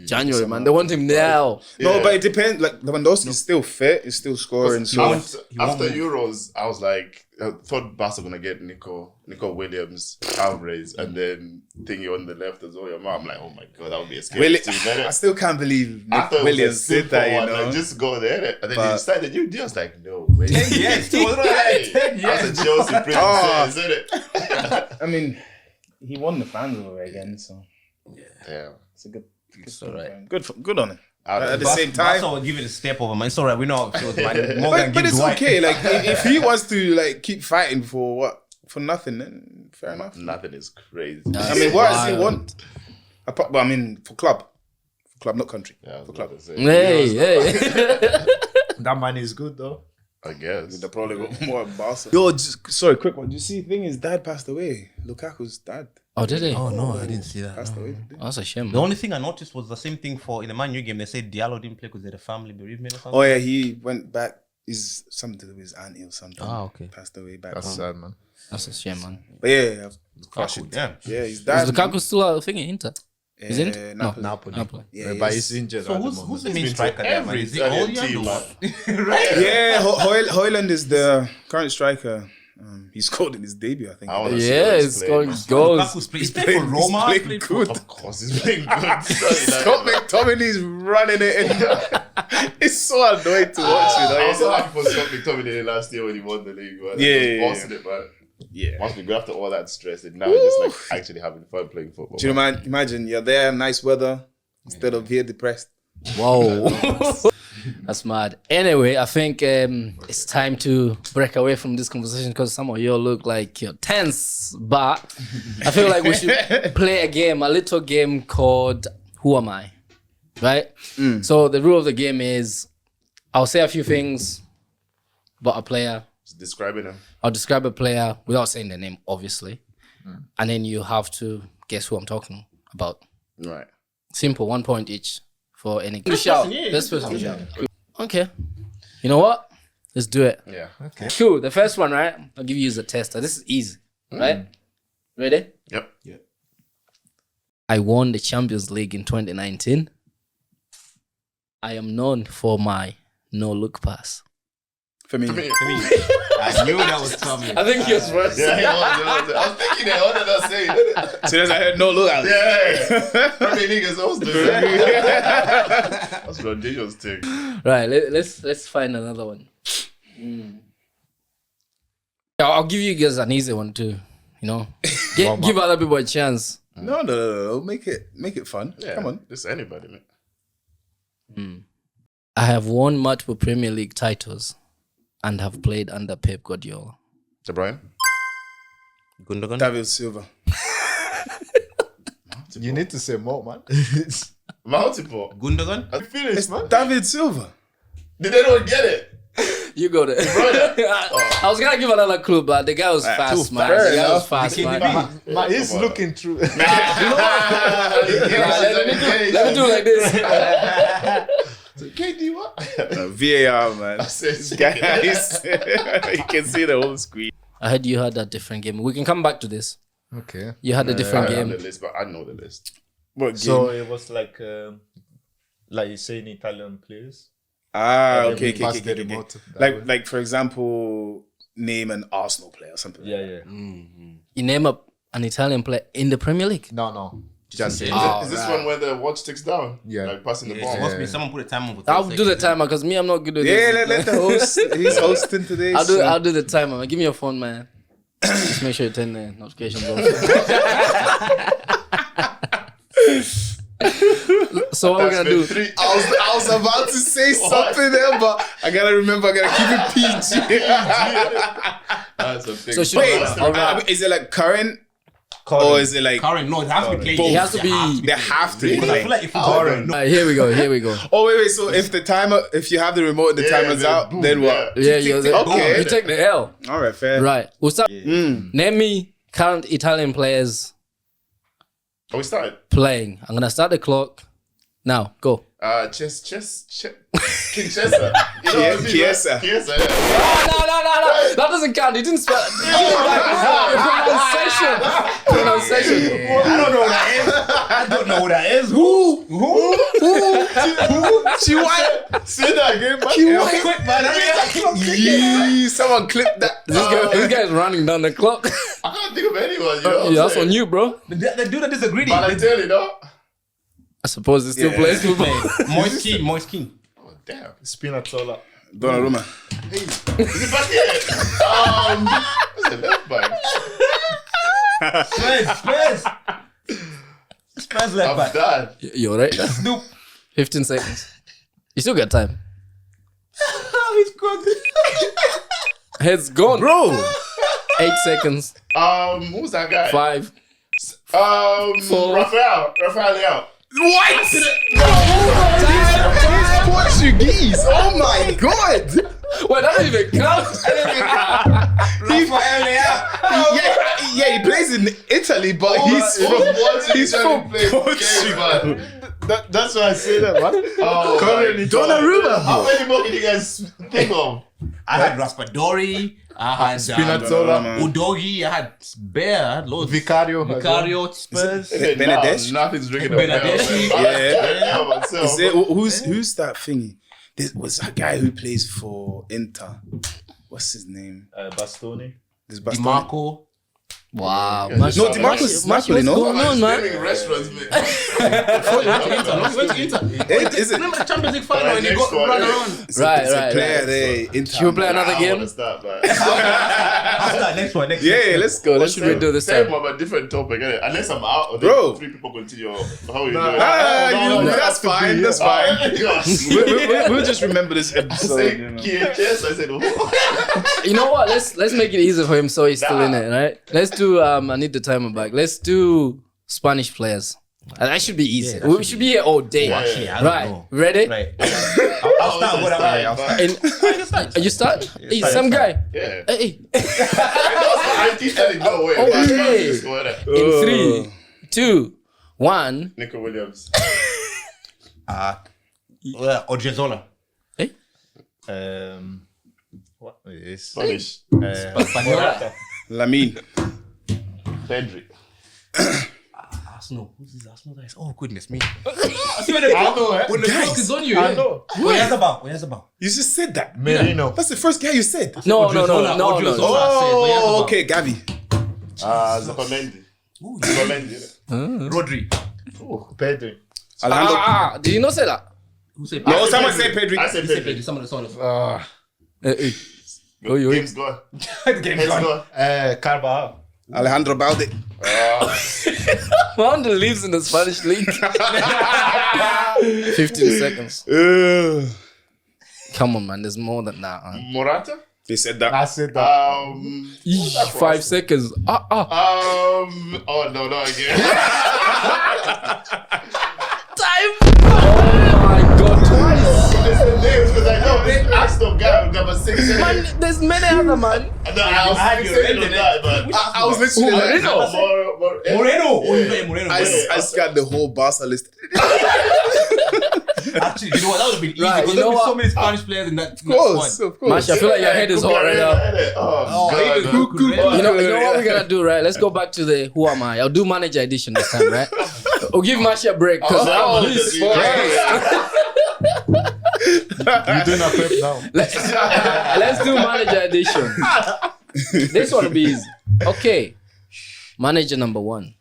January, man. They want him now. No, Yeah. but it depends. Like Lewandowski's still fit. He's still scoring. So After Euros, I was like, I thought Barca gonna get Nico Williams, Alvarez, and then thingy on the left as well. Your mom, I'm like, oh my god, that would be a scary team. I still can't believe I thought Williams did that. You know, like, just go there, and then But- he decided the new deal. I was like, no way. 10 years. That's a Chelsea princess, isn't it? I mean, he won the fans over again, so Yeah. it's a good. It's all right. Good on him. Out At of the the same time, Barca will give it a step over, man. It's all right. We know how it feels, man. Morgan but gives it's Dwight. okay. Like if he wants to like keep fighting for what for nothing, then fair enough. nothing is crazy. I mean, what does he want? But I mean, for club, not country. Yeah, I was For about club. to say. Hey. That man is good though. I guess. They probably got more at Barca. Yo, sorry, quick one. You see, the thing is, dad passed away. Lukaku's dad Oh, did he? Oh, no, I didn't see that. passed no. away. Oh, that's a shame. The Man. only thing I noticed was the same thing for in the Man U game. They said Diallo didn't play because they had a family bereavement or something. Oh yeah, he went back. Is something to do with his auntie or something. Ah, okay. Passed away back That's home. sad, man. That's a shame, man. But yeah, crush Lukaku, it. yeah. Yeah, his Is dad. Lukaku still out of thingy, Inter? Is it? Napoli. Napoli. Napoli. Yeah, But he's- he's injured So at the who's moment. the main been to striker there, man? every Is it Italian Olyand team, or man. what? Right? Yeah, Hoyland is the current striker. He scored in his debut, I think. I wanna see Yeah, where he's scoring playing. goals. Lukaku's playing. He's playing for Roma. He's He's playing playing good. Of course, he's playing good. Scott McTominay's running it in. It's so annoying to watch. You know? I was so happy for Scott McTominay last year when he won the league. Man. Yeah, He yeah, was bossing it, man. Yeah. Must be good after all that stress, and now he's just like actually having fun playing football. Do you imagine you're there, nice weather, instead of here depressed? Whoa. That's mad. Anyway, I think it's time to break away from this conversation because some of you look like you're tense. But I feel like we should play a little game called Who Am I? Right? So the rule of the game is I'll say a few things about a player. Just describing him. I'll describe a player without saying their name, obviously. And then you have to guess who I'm talking about. Right. Simple, 1 point each for any. Shout. Let's put some shout. Okay. You know what? Let's do it. Yeah. Okay. Cool. The first one, right? I'll give you as a tester. This is easy, right? Ready? Yep. I won the Champions League in 2019. I am known for my no-look pass. For me. I knew that was coming. I think he was first. Yeah, he was. I was thinking that. What did I say? As soon as I heard no look at it. Yeah. Premier League is also the same. That's an audacious thing. Right, let's find another one. I'll give you guys an easy one too. You know, give other people a chance. No. Make it fun. Yeah. Come on. Just anybody, man. I have won multiple Premier League titles and have played under Pep Guardiola. De Bruyne. Gundogan. David Silva. You need to say more, man. Multiple. Gundogan. I finished, It's man. David Silva. Did anyone get it? You got it. I was gonna give another clue, but the guy was fast, man. fair The guy was enough. fast, man. But he's looking through. Let me do like this. KD, what? VAR, man. This Guys, you can see the whole screen. I heard you had a different game. We can come back to this. Okay. You had a different I have game. the list, but I know the list. What So game? it was like you say in Italian players. Ah, And then okay, we pass the okay. remote that way. Like for example, name an Arsenal player or something. Yeah, Like yeah. You name up an Italian player in the Premier League. No. Just say Is this one where the watch ticks down? Yeah. Like passing the It ball. must be someone put a timer for 30 I'll do the seconds. timer because me, I'm not good with that. Yeah, this. let the host. He's hosting today. I'll do the timer. Man. Give me your phone, man. Just make sure you turn the notifications on. So what we're gonna do? I was about to say something there, but I gotta remember. I gotta keep it PG. That's a big So should Wait, Alright. is it like current or is it like? Current, no, it has to be played. It has to be- They have to be. Because I feel like if it's current, no. Here we go. Oh wait. So if you have the remote, the Yeah, timer's then out. boom, Then what? Yeah, Okay. You take the L. All right, fair. Right. We'll start. Name me current Italian players Oh, we started. playing. I'm gonna start the clock. Now, go. Chess. King Chessa. You know, Chiesa. Chiesa, yeah. No. That doesn't count. You didn't spell. Pronunciation. I don't know who that is. Who? She won. Say that again, man. Quick, man. Yee, someone clip that. This guy's running down the clock. I can't think of anyone. You know what I'm Yeah, that's saying? on you, bro. The dude that is a greedy. Balotelli, no? I suppose he still plays football. Moist King. Oh, damn. Spinazzola. Donnarumma. Is it back here? What's the left back? Spurs left I'm back. done. You alright? Snoop. 15 seconds. You still got time. He's cooked. Head's gone. Bro. 8 seconds. Who's that guy? 5. 4. Rafael Leao. What? He's Portuguese. Oh my god. Wait, that don't even count. Yeah, he plays in Italy, but he's from Portugal. That's why I say that, man. Oh, Currently, Donnarumma, how bro. many more can you guys think of? I had Raspadori. I had Spinazzola. Udogi. I had Bear. I had loads. Vicario. Vicario, Spurs. Benedetti? Nothing's ringing a Benedetti. bell. Yeah. myself. Is it, who's that thingy? This was a guy who plays for Inter. What's his name? Bastoni. This Di Bastoni. Marco. Wow. No, DiMarco's Napoli, no? What's going on, man? Naming restaurants, man. Is it? Remember the Champions League final and he Next got one, run yeah. around? It's Right. a player there. Inter. Should we play another I game? want to start, man. After next one. Yeah, let's go. What Let's should we do this Same time? one, but different topic, innit? Unless I'm out, or Bro. then 3 people continue. How are you doing? That's fine. That's fine. We'll just remember this episode. You know. KHS, I said, oh. You know what? Let's make it easier for him so he's still in it, right? Let's do I need the timer back. Let's do Spanish players. That should be easy. We should be here all day. Actually, I don't Right. know. Ready? Right. I'll start with that. And you start? Hey, some guy. Yeah. Hey. I teach that no way. Okay. Just go ahead. In 3, 2, 1. Nico Williams. Odriozola. Hey? What is Spanish. Morata. Lamine. Pedri. Arsenal. Who's this Arsenal guys? Oh, goodness me. I know, eh? When the clock is on you, I know. Oyazabal. You just said that. Merino. That's the first guy you said. No. Odriozola. Oh, okay, Gavi. Zapamendi. Zapamendi. Rodri. Pedri. Alejandro. Did you not say that? Who said No, Pedri? someone said Pedri. I said Who said Pedri. Pedri? Someone saw it. Hey. Yo. Game's gone. Game's Head's gone. gone. Carvajal. Alejandro Balde. Maundu lives in the Spanish league. 15 seconds. Come on, man. There's more than that. Morata. They said that. I said that. Eesh, 5 seconds. Oh no, not again. Time. Oh my God. Twice. It's the names because I know this Aston guy will number 6. Man, there's many other man. No, I was fixated on that, but I was literally like, Moreno. Oh, you got Moreno. I got the whole Barca list. Actually, you know what? That would have been easy Right, because you know there's what? so many Spanish players in that. Of course. Mashi, I feel like your head is hot right now. Oh, even God. Cucurella. You know what we're gonna do, right? Let's go back to the who am I? I'll do manager edition this time, right? We'll give Mashi a break because You're doing a prep now. let's do manager edition. This one will be easy. Okay, manager number 1.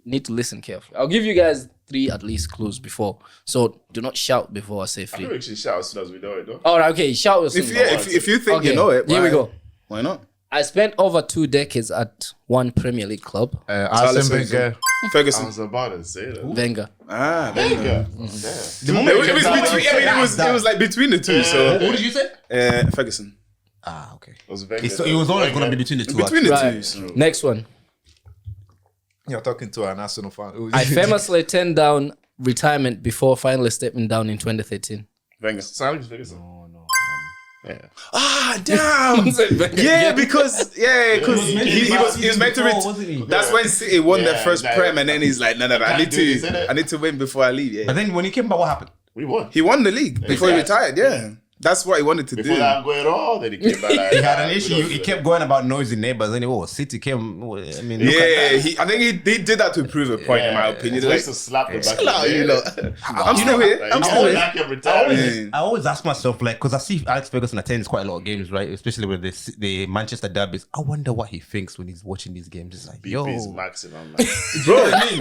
Need to listen carefully. I'll give you guys 3 at least clues before, so do not shout before I say I think 3. we should shout as soon as we know it, though. All right, okay, shout as soon If as you think Okay, you know it, here we why- go. Why not? I spent over 2 decades at one Premier League club, Arsene Wenger. Ferguson. I was about to say that. Wenger. There you go. Yeah. The moment It was between. I mean, it was like between the two. So What did you say? Ferguson. Ah, okay. It was Wenger. So it was always going to be between the two. Between the Right. two. So. Next one. You're talking to an Arsenal fan. I famously turned down retirement before finally stepping down in 2013. Wenger. Alex Ferguson. Yeah. Ah, damn. Yeah, because he was meant to retire. That's when City won their first prem, and then he's like, no, I need to win before I leave. But Yeah, then when he came back, what happened? We won. he won the league before he retired. Yeah, that's what he wanted to Before do. that Aguero, then he came back. Like, He had an we issue. don't He do kept going about noisy neighbors. Anyway, City came. I mean, look at Yeah, that. I think he did that to prove a point, in my opinion. He Like, used to slap the back. chill out, you know. I'm still here. I'm still here. I always ask myself, like, because I see Alex Ferguson attends quite a lot of games, right? Especially with the Manchester derbies. I wonder what he thinks when he's watching these games. It's like, yo, BP's maximum. Like, bro, I mean,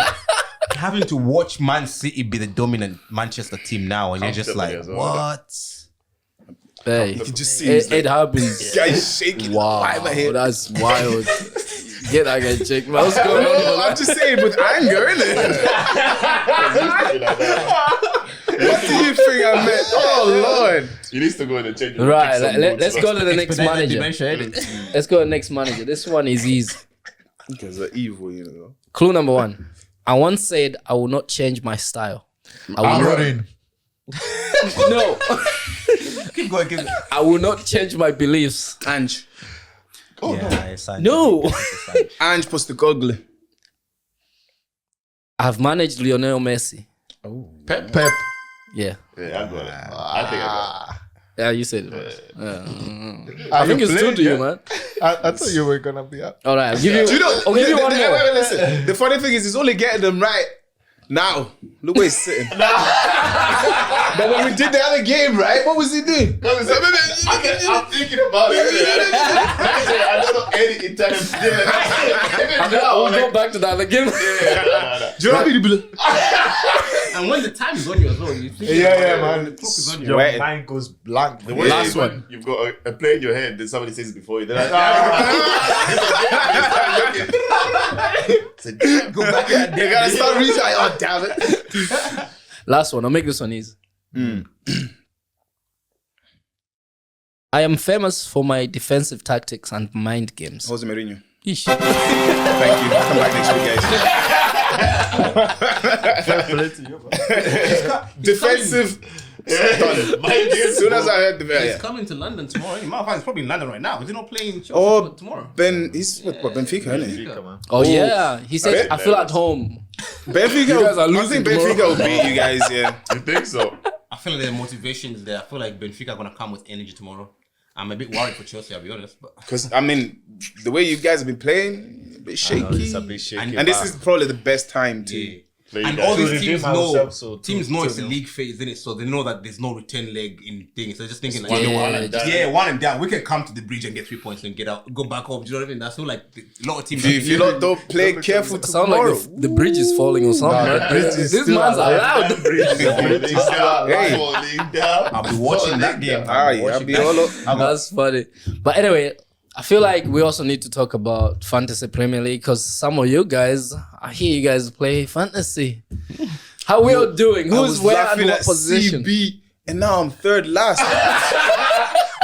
having to watch Man City be the dominant Manchester team now, and you're just like, Comfortably as well. what? Hey, You just see it happens. guys shaking. Wow, Why am I here? that's wild. Get that guy checked. Man, what's going on? I'm just saying with anger, innit? What do you think I meant? Oh Lord! he needs to go in the change room. Right, kick some let's boots, go to the next Expedite manager. dementia, innit? Let's go to the next manager. This one is easy. Because they're evil, you know. Clue number 1. I once said I will not change my style. I will not. Amorim. No, Keep going, keep going. I will not change my beliefs. Ange. Yeah, it's Sancho. No, Ange Postecoglou. I've managed Lionel Messi. Pep. Yeah, Yeah, I got it. I think I got it. yeah, you said it. I think it's true to you, man. I thought you were gonna be up. All right, I'll give you. Do you know? I'll give you one wait, more. listen. The funny thing is, he's only getting them right now. Look where he's sitting. But when we did the other game, right? What was he doing? I'm thinking about it. I don't know any Italian player. I'll go back to that again. Do you know what I mean? And when the time is on you as well, you think, Yeah, man. the clock is on you. Your Waiting. mind goes blank. The worst Last is when one. you've got a play in your head, then somebody says it before you. Then like, Go back to that You gotta start reaching. Oh, damn it. Last one. I'll make this one easy. I am famous for my defensive tactics and mind games. Jose Mourinho. Yeesh. Thank you. Come back next week, guys. Defensive. As soon as I heard the He's coming to London tomorrow. Matter of fact, he's probably in London right now. Is he not playing Chelsea Oh, tomorrow? he's with Benfica, isn't he? Oh yeah, he said Okay. I feel at home. Benfica. You guys are I losing think Benfica tomorrow. will beat you guys. Yeah. You think so? I feel like the motivation is there. I feel like Benfica are going to come with energy tomorrow. I'm a bit worried for Chelsea, I'll be honest. But Because I mean, the way you guys have been playing, a bit shaky. It's a bit shaky. And this is probably the best time to. yeah. Play And you all guys. these teams redeem know, ourselves, so teams to- know to it's a know. league phase, isn't it? So they know that there's no return leg in things. So they're just thinking, like, one you know and what? done. Yeah, one and done. We can come to the bridge and get 3 points and get out, go back home. Do you know what I mean? That's feel like a lot of teams. If you lot don't play careful Sound tomorrow. like the bridge is falling or something. Nah, the right? bridge is This still man's alive. allowed. I'll be watching that game. I'll be all up. That's funny. But anyway, I feel like we also need to talk about Fantasy Premier League because some of you guys, I hear you guys play fantasy. How we all doing? I Who's was where and laughing what at position? CB, and now I'm third last.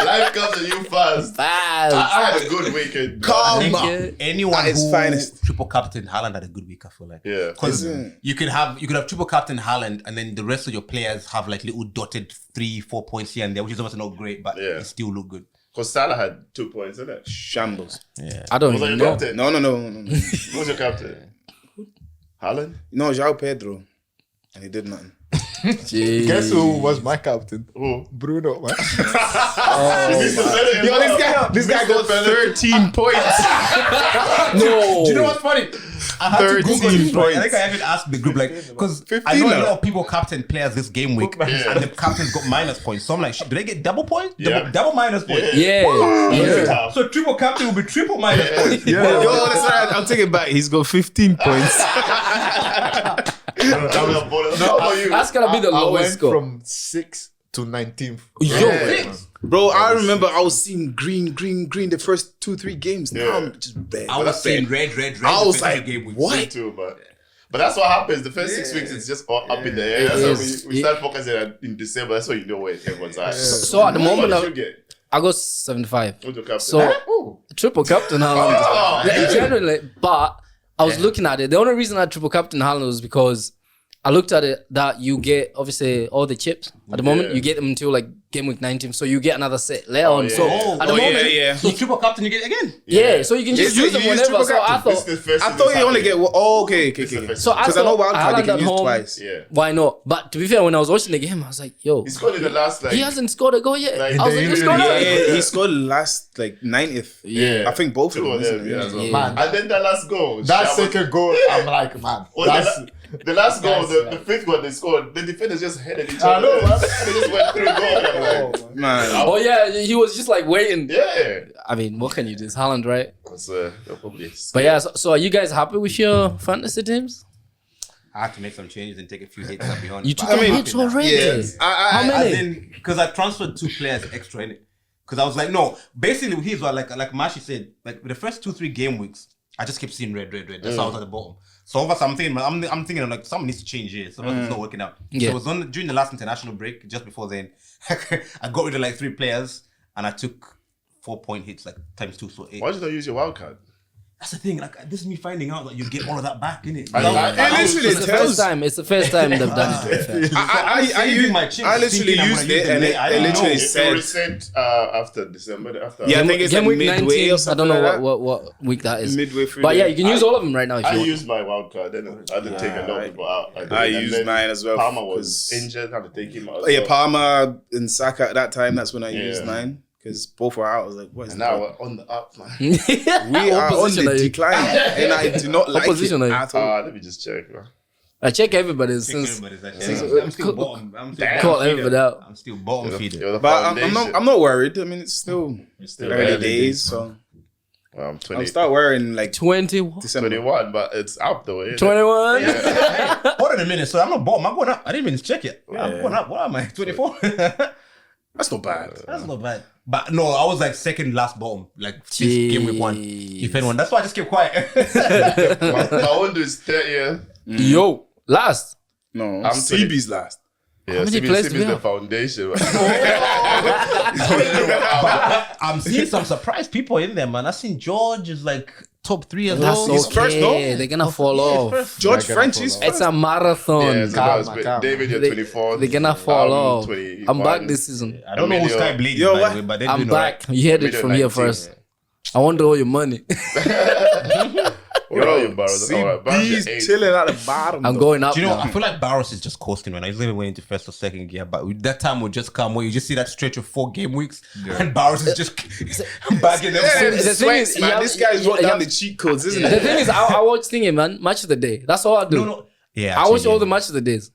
Life comes to you fast. Fast. I had a good weekend. Come Thank on. you. Anyone At his who finest. triple captain Haaland had a good week, I feel like. Yeah. Because Isn't- you could have triple captain Haaland, and then the rest of your players have like little dotted 3-4 points here and there, which is obviously not great, but Yeah. it still look good. Because Salah had 2 points, isn't it? Shambles. I don't Was that even your know. captain? No. Who's your captain? Haaland? No, João Pedro. And he did nothing. Jeez. Guess who was my captain? Who? Bruno, man. Yo, This guy got 13 points. No. Do you know what's funny? I had to 13 Google this, right? I points. think I even asked the group, like, because 15 I know a now. lot of people captain players this game week, and the captains got minus points. So I'm like, shit, do they get double points? Yeah. Double minus points. Yeah. So triple captain will be triple minus points. Yo, that's right. I'll take it back. He's got 15 points. That's gonna be the I lowest went score. from 6th to 19th. Yo, Bro, I remember I was seeing green the first 2-3 games. Now Yeah. I'm just bad. I was seeing red. I was the like, game week. Me what? too, but that's what happens. The first 6 weeks is just all up in the air. That's It when is. we start focusing in December. That's when you know where everyone's at. So at the moment, What did you get? I got 75. Who's your captain? So triple captain Haaland. Yeah, generally, but I was looking at it. The only reason I triple captain Haaland was because I looked at it that you get obviously all the chips at the moment. Yeah. You get them until like game week 19, so you get another set later on. yeah, So yeah. at the moment, yeah. So triple captain, you get it again. yeah, so you can just Yeah, use them you use whenever. triple So I captain. This is thought, the first I season thought you only happening. get okay. This is the first so I Because I know thought Wildcard you Haaland can at use home. twice. Yeah. Why not? But to be fair, when I was watching the game, I was like, yo, He scored in the last he hasn't scored a goal yet. Like, I was like, in he the scored injury, it. Yeah, he scored last like 90th. Yeah. I think both of Two them. of them, isn't yeah, it? as well. Yeah. Man, And then the last goal. that Shaq was- second goal, I'm like, man. Oh, That's, the last goal, That's- the fifth goal they scored, the defenders just headed each I other. know, man. They just went through goal. I'm like, Man, Oh yeah, he was just like waiting. yeah. I mean, what can you do? It's Haaland, right? That's, probably But yeah, so are you guys happy with your fantasy teams? I had to make some changes and take a few hits, I'll be honest. You took But a I'm hit happy now. already. yeah. How As many? in, because I transferred 2 players extra in it. Because I was like, no, basically here's what like Mashi said, like with the first 2-3 game weeks, I just kept seeing rid. That's why I was at the bottom. So obviously I'm thinking like someone needs to change here. So it's not working out. Yeah. So it was during the last international break, just before then, I got rid of like 3 players and I took 4-point hits like times 2, so 8. Why did you not use your wild card? That's the thing. Like this is me finding out that you get all of that back, innit? It's the first time they've done it. To be fair. I literally used it and it literally It said, reset after December. After Yeah, I think it's Game like week midway 19. or I something don't know like that. what week that is. Midway through. But yeah, the- you can use all of them right now if I you want. used my wild card. Then I had to take a lot of people out. I And used then mine as well. Palmer was 'cause- injured. Had to take him out. Yeah, So- Palmer and Saka at that time. That's when I Yeah. used mine because both were out. I was like, what is And that? now we're on the up, man. We are on the decline, and I do not like position are it you? at all. Let me just check, man. I check everybody's since I'm still bottom. I'm still call bottom everybody feeder. out. I'm still bottom feeder. You're the But foundation. I'm not worried. I mean, it's still still early early days, so Well, I'm I'll 20, start worrying like 21. December. 21, but it's up though. Isn't it? 21. Hold on a minute. So I'm not bottom. I'm going up. I didn't even check it. I'm going up. What am I? 24. That's not bad. That's not bad. But no, I was like second last bottom, like since game week 1. If anyone, that's why I just kept quiet. Maundu is 30th. Yo, last. No, I'm CB's last. Yeah, many CB players is do we the have? foundation. Man. I'm seeing some surprise people in there, man. I seen George is like top 3 as That's well. He's okay. first, no? They're gonna fall off. George They're French gonna is follow. It's a marathon. Yeah, so that was Calma, great. calma. David, you're They- 24th. They're gonna fall off. 21. I'm back this season. I don't know who's Sky Bleeding, Yo, by what? the way, but they're I'm doing back. You heard it Video from here 19. first. I want all your money. Where are you, Barroughes? All right, Barrows, CB's you're 8th. chilling at the bottom. I'm though. going up Do you know, now. I feel like Barrows is just coasting right now. He's never went into first or second gear, but that time will just come where you just see that stretch of 4 game weeks and Barrows is just bagging them. Yeah, The the thing sweats, is, man. you have- This guy's you- wrote you down have- the cheat codes, isn't The it? thing is, I watch thinking, man, match of the day. That's all I do. No. Yeah, I watch actually, all the match of the days.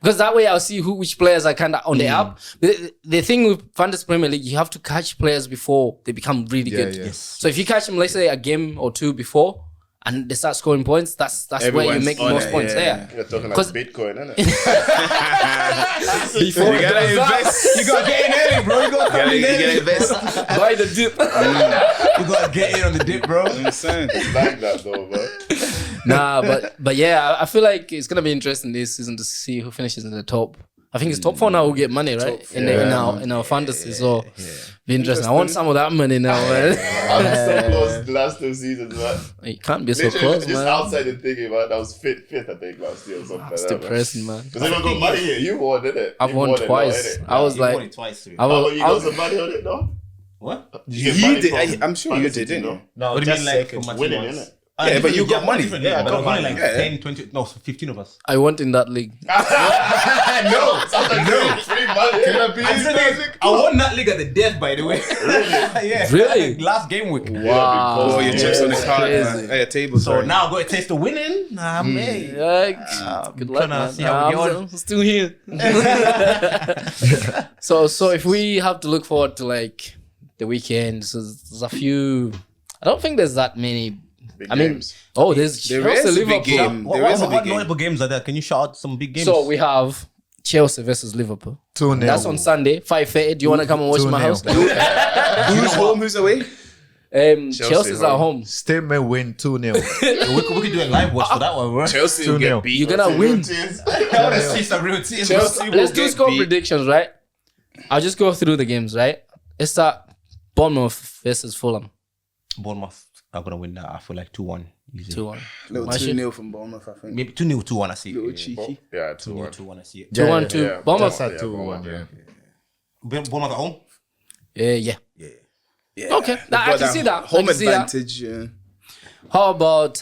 Because that way I'll see which players are kind of on the up. The thing with Fantasy Premier League, you have to catch players before they become really good. yeah. So if you catch them, let's say a game or 2 before, and they start scoring points, that's where you Everyone's make on most it, points. yeah. Yeah. You're talking like 'Cause- Bitcoin, isn't it? Before You gotta invest. You gotta get in early, bro. You gotta come in You gotta early. invest. buy the dip. You gotta get in on the dip, bro. I'm saying. It's like that though, bro. Nah, but yeah, I feel like it's gonna be interesting this season to see who finishes in the top. I think it's top 4 now who get money, right? In our fantasy, so be interesting. I want some of that money now, man. I'm so close the last 2 seasons, man. You can't be so Literally, close, just man. outside the thinking, man. That was fifth, I think, last year or something It's like that. depressing, man. Because everyone got money here. You won, didn't it? I've You won it, twice. innit? I was You won like, it twice, too. I Oh, was, you I got was, some money on it, no? What? Did you get He money did. from- I'm sure you did, didn't you? No, Oh, what do you just mean like second. for my Winning, team innit? Yeah, but you got money. Different league, Yeah, I but got only money. like Yeah. 10, 20, no, 15 of us. I want in that league. No, Free money. I won that league at the death, by the way. Yeah. Really? Last game week. Wow. Oh, your chips on the card, Crazy. man. Table. So Sorry. now I got a taste of winning. Nah, mate. Good luck, tryna man. see how we get on. I'm still here. so if we have to look forward to like the weekend, so there's a few. I don't think there's that many. Big I mean, games. there's There Chelsea, is a big Liverpool. game. There is a big What game. notable games are there? Can you shout out some big games? So we have Chelsea versus Liverpool. 2-0. That's on Sunday, 5:30. Do you want to come and watch my 2-0. house? Who's home? Who's away? Chelsea's at home. Statement win 2-0. we could do a live watch for that one, bro. Chelsea will 2-0. get beat. You're gonna win. I want to see some real teams. Chelsea will Let's do get score beat. predictions, right? I'll just go through the games, right? Let's start Bournemouth versus Fulham. Bournemouth are gonna win that. I feel like 2-1. Easy. 2-1. Little Mashi? 2-0 from Bournemouth, I think. Maybe 2-0, 2-1. I see. Little Yeah. cheeky. Yeah, 2-0, 2-1. 2-1. I see it. 2-1 to yeah. Bournemouth. That's a 2-1, yeah. Bournemouth at home. Yeah. Yeah. Okay. Nah, I Got can see that. I Home can see that. advantage. Yeah. How about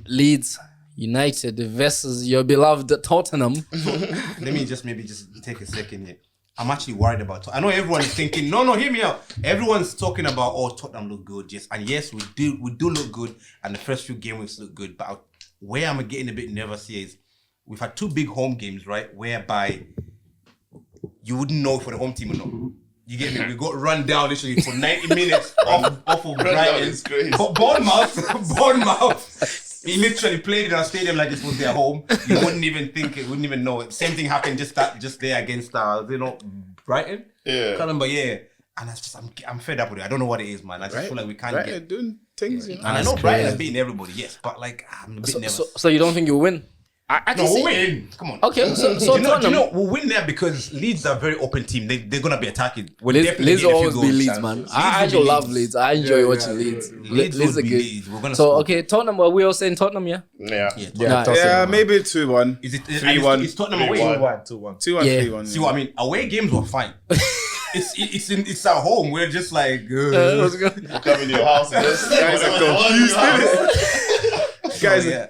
Leeds United versus your beloved Tottenham? Let me just take a second here. I'm actually worried about. I know everyone is thinking, no, hear me out. Everyone's talking about, Tottenham look good, yes, and yes, we do look good, and the first few game weeks look good. But where I'm getting a bit nervous here is we've had 2 big home games, right, whereby you wouldn't know for the home team or not. You get me? We got run down literally for 90 minutes off of Brighton. is crazy. But Bournemouth, he literally played in our stadium like this was their home. You wouldn't even think it, wouldn't even know it. Same thing happened just there against Brighton. Yeah. Can't remember, yeah. And that's just I'm fed up with it. I don't know what it is, man. I just feel like we can't Right, get. doing things, you know. And I know Brighton has beaten everybody, yes, but like I'm a bit nervous. So you don't think you'll win? I can No, see. we'll win. Come on. Okay, so Do you Tottenham. know, we'll win there because Leeds are a very open team. They're gonna be attacking. We'll definitely Leeds get a will few always be goals. Leeds, man. Leeds I will actually be love Leeds. Leeds. I enjoy watching Leeds. Leeds Leeds will are be good. Leeds. We're gonna So score. okay, Tottenham. Were we all saying Tottenham? Yeah. Yeah. Yeah, maybe 2-1. Is it 3-1. It's Tottenham away? 3-1. 2-1. 2-1, Yeah. 3-1. See what I mean? Away games were fine. it's at home. We're just like What's good? Come into your house and just Guys are confused. Guys, yeah.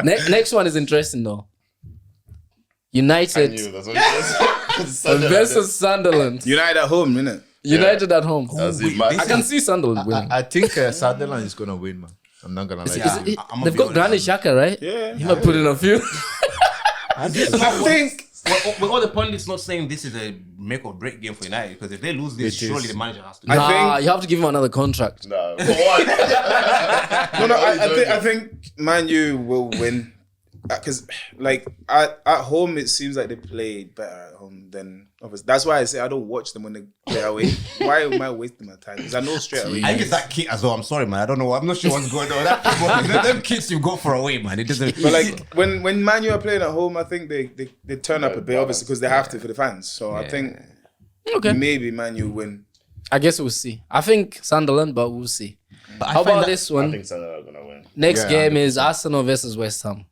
Next one is interesting though. United that's what it is. versus Sunderland. United at home, innit? United at home. That's it, man. I can see Sunderland winning. I think Sunderland is going to win, man. I'm not going to lie. Yeah. to you. I'm gonna They've be got honest, Granit Xhaka, right? Yeah. He might put in a few. I think With all the pundits not saying this is a make or break game for United because if they lose this, surely the manager has to. Nah, you have to give him another contract. Nah, for what? I think Man U will win because like at home it seems like they play better at home than obviously. That's why I say I don't watch them when they play away. Why am I wasting my time? Because I know straight away. I think it's that kit as well. I'm sorry, man. I don't know. I'm not sure what's going on. Them kits you go for away, man. It doesn't. But like when Man U are playing at home, I think they turn up a bit obviously because they have to for the fans. So I think Okay. maybe Man U win. I guess we'll see. I think Sunderland, but we'll see. But I How find about that- this I one? think Sunderland are gonna win. Next Yeah, game is Arsenal versus West Ham.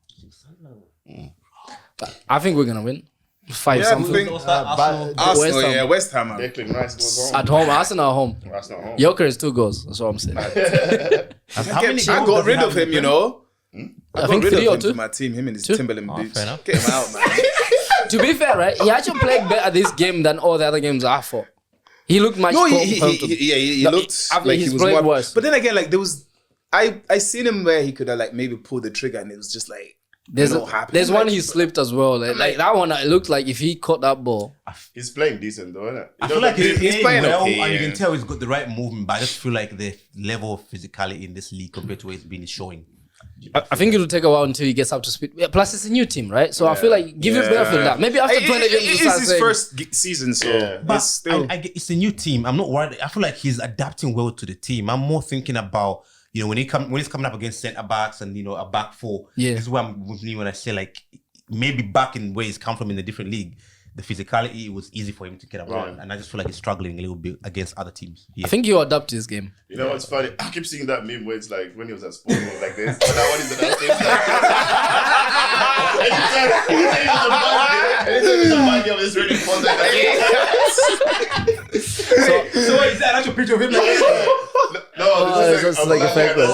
I think we're gonna win. 5 Yeah, I something. think Arsenal. Arsenal, Ham. yeah, West Ham. man. Declan Rice goes home. At home, Arsenal at home. That's not home. Joker is 2 goals. That's what I'm saying. How many I goals got does he rid have of in him, the you know. I got think rid 3 of or him 2. for my team. Him and his 2? Timberland boots. fair enough. Get him out, man. To be fair, right? He actually played better this game than all the other games I fought. He looked much No, comfortable. he No, looked I think like he's he was played one. worse. But then again, like there was, I seen him where he could have like maybe pulled the trigger, and it was just like There's not happening. there's one Like, he slipped as well. Like that one, it looked like if he caught that ball. He's playing decent though, isn't it? I feel like he's he's playing playing well, okay, and you yeah. can tell he's got the right movement. But I just feel like the level of physicality in this league compared to where it's been is showing. I think it'll take a while until he gets up to speed. Yeah, plus, it's a new team, right? So I feel like give him benefit of that. Maybe after 20 games, it you is start his saying, first season, so Yeah. But it's still. I get, it's a new team. I'm not worried. I feel like he's adapting well to the team. I'm more thinking about, you know, when he's coming up against centre backs and, you know, a back four. Yeah. This is where I'm with me when I say like maybe back in where he's come from in a different league, the physicality was easy for him to get around, and I just feel like he's struggling a little bit against other teams. Yeah. I think he'll adapt his game. You know what's funny? I keep seeing that meme where it's like when he was at sports he was like this, but that one is the last anytime he's a bad game, it's really fun. so is that actual picture of him? Like, No, it's just like a fake one.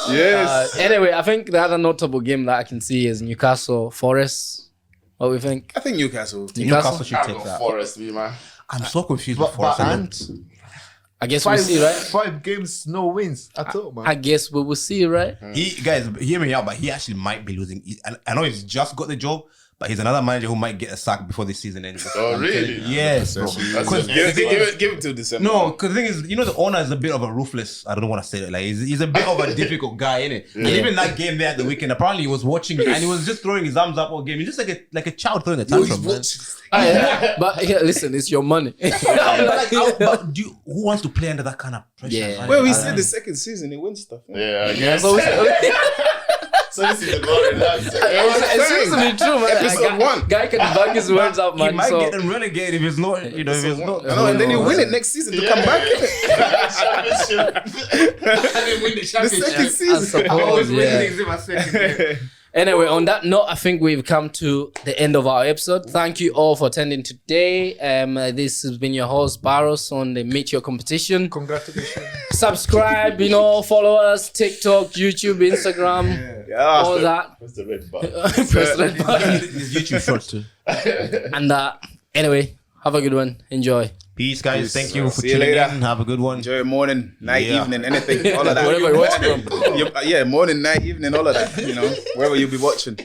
Yes. Anyway, I think the other notable game that I can see is Newcastle Forest. What we think? I think Newcastle. Newcastle should I'll take go that. Forest, me man. I'm so confused with But Forest. and I guess we'll see, right? 5 games, no wins at all, man. I guess we will see, right? Guys, hear me out, but he actually might be losing. I know he's just got the job, but he's another manager who might get a sack before the season ends. Oh, I'm really? telling you. Yes, bro. That's Give it till December. No, because the thing is, the owner is a bit of a ruthless. I don't want to say it. Like he's a bit of a difficult guy, innit? And even that game there at the weekend, apparently he was watching it and he was just throwing his arms up all game. He's just like a child throwing a tantrum. Man. But here, listen, it's your money. But who wants to play under that kind of pressure? Yeah. man? Well, we said the second season he wins stuff. Yeah, I guess. So So this is the glory. it seems to be true, man. Episode 1. Guy can back his words up, He man. might So get them relegated if it's not, if it's not. I know, and then you win it next season to come back. The second I season. suppose, yeah. Anyway, on that note, I think we've come to the end of our episode. Thank you all for attending today. This has been your host, Barroughes, on the Meet Your Competition. Congratulations. Subscribe, follow us, TikTok, YouTube, Instagram, all that. Press the red button. Press the red button. There's YouTube shorts too. And anyway, have a good one. Enjoy. Peace, guys. Thank you for See you tuning later. in. Have a good one. Enjoy your morning, night, Yeah. evening, anything, all of that. Whatever you watch from. Yeah, morning, night, evening, all of that. Wherever you'll be watching.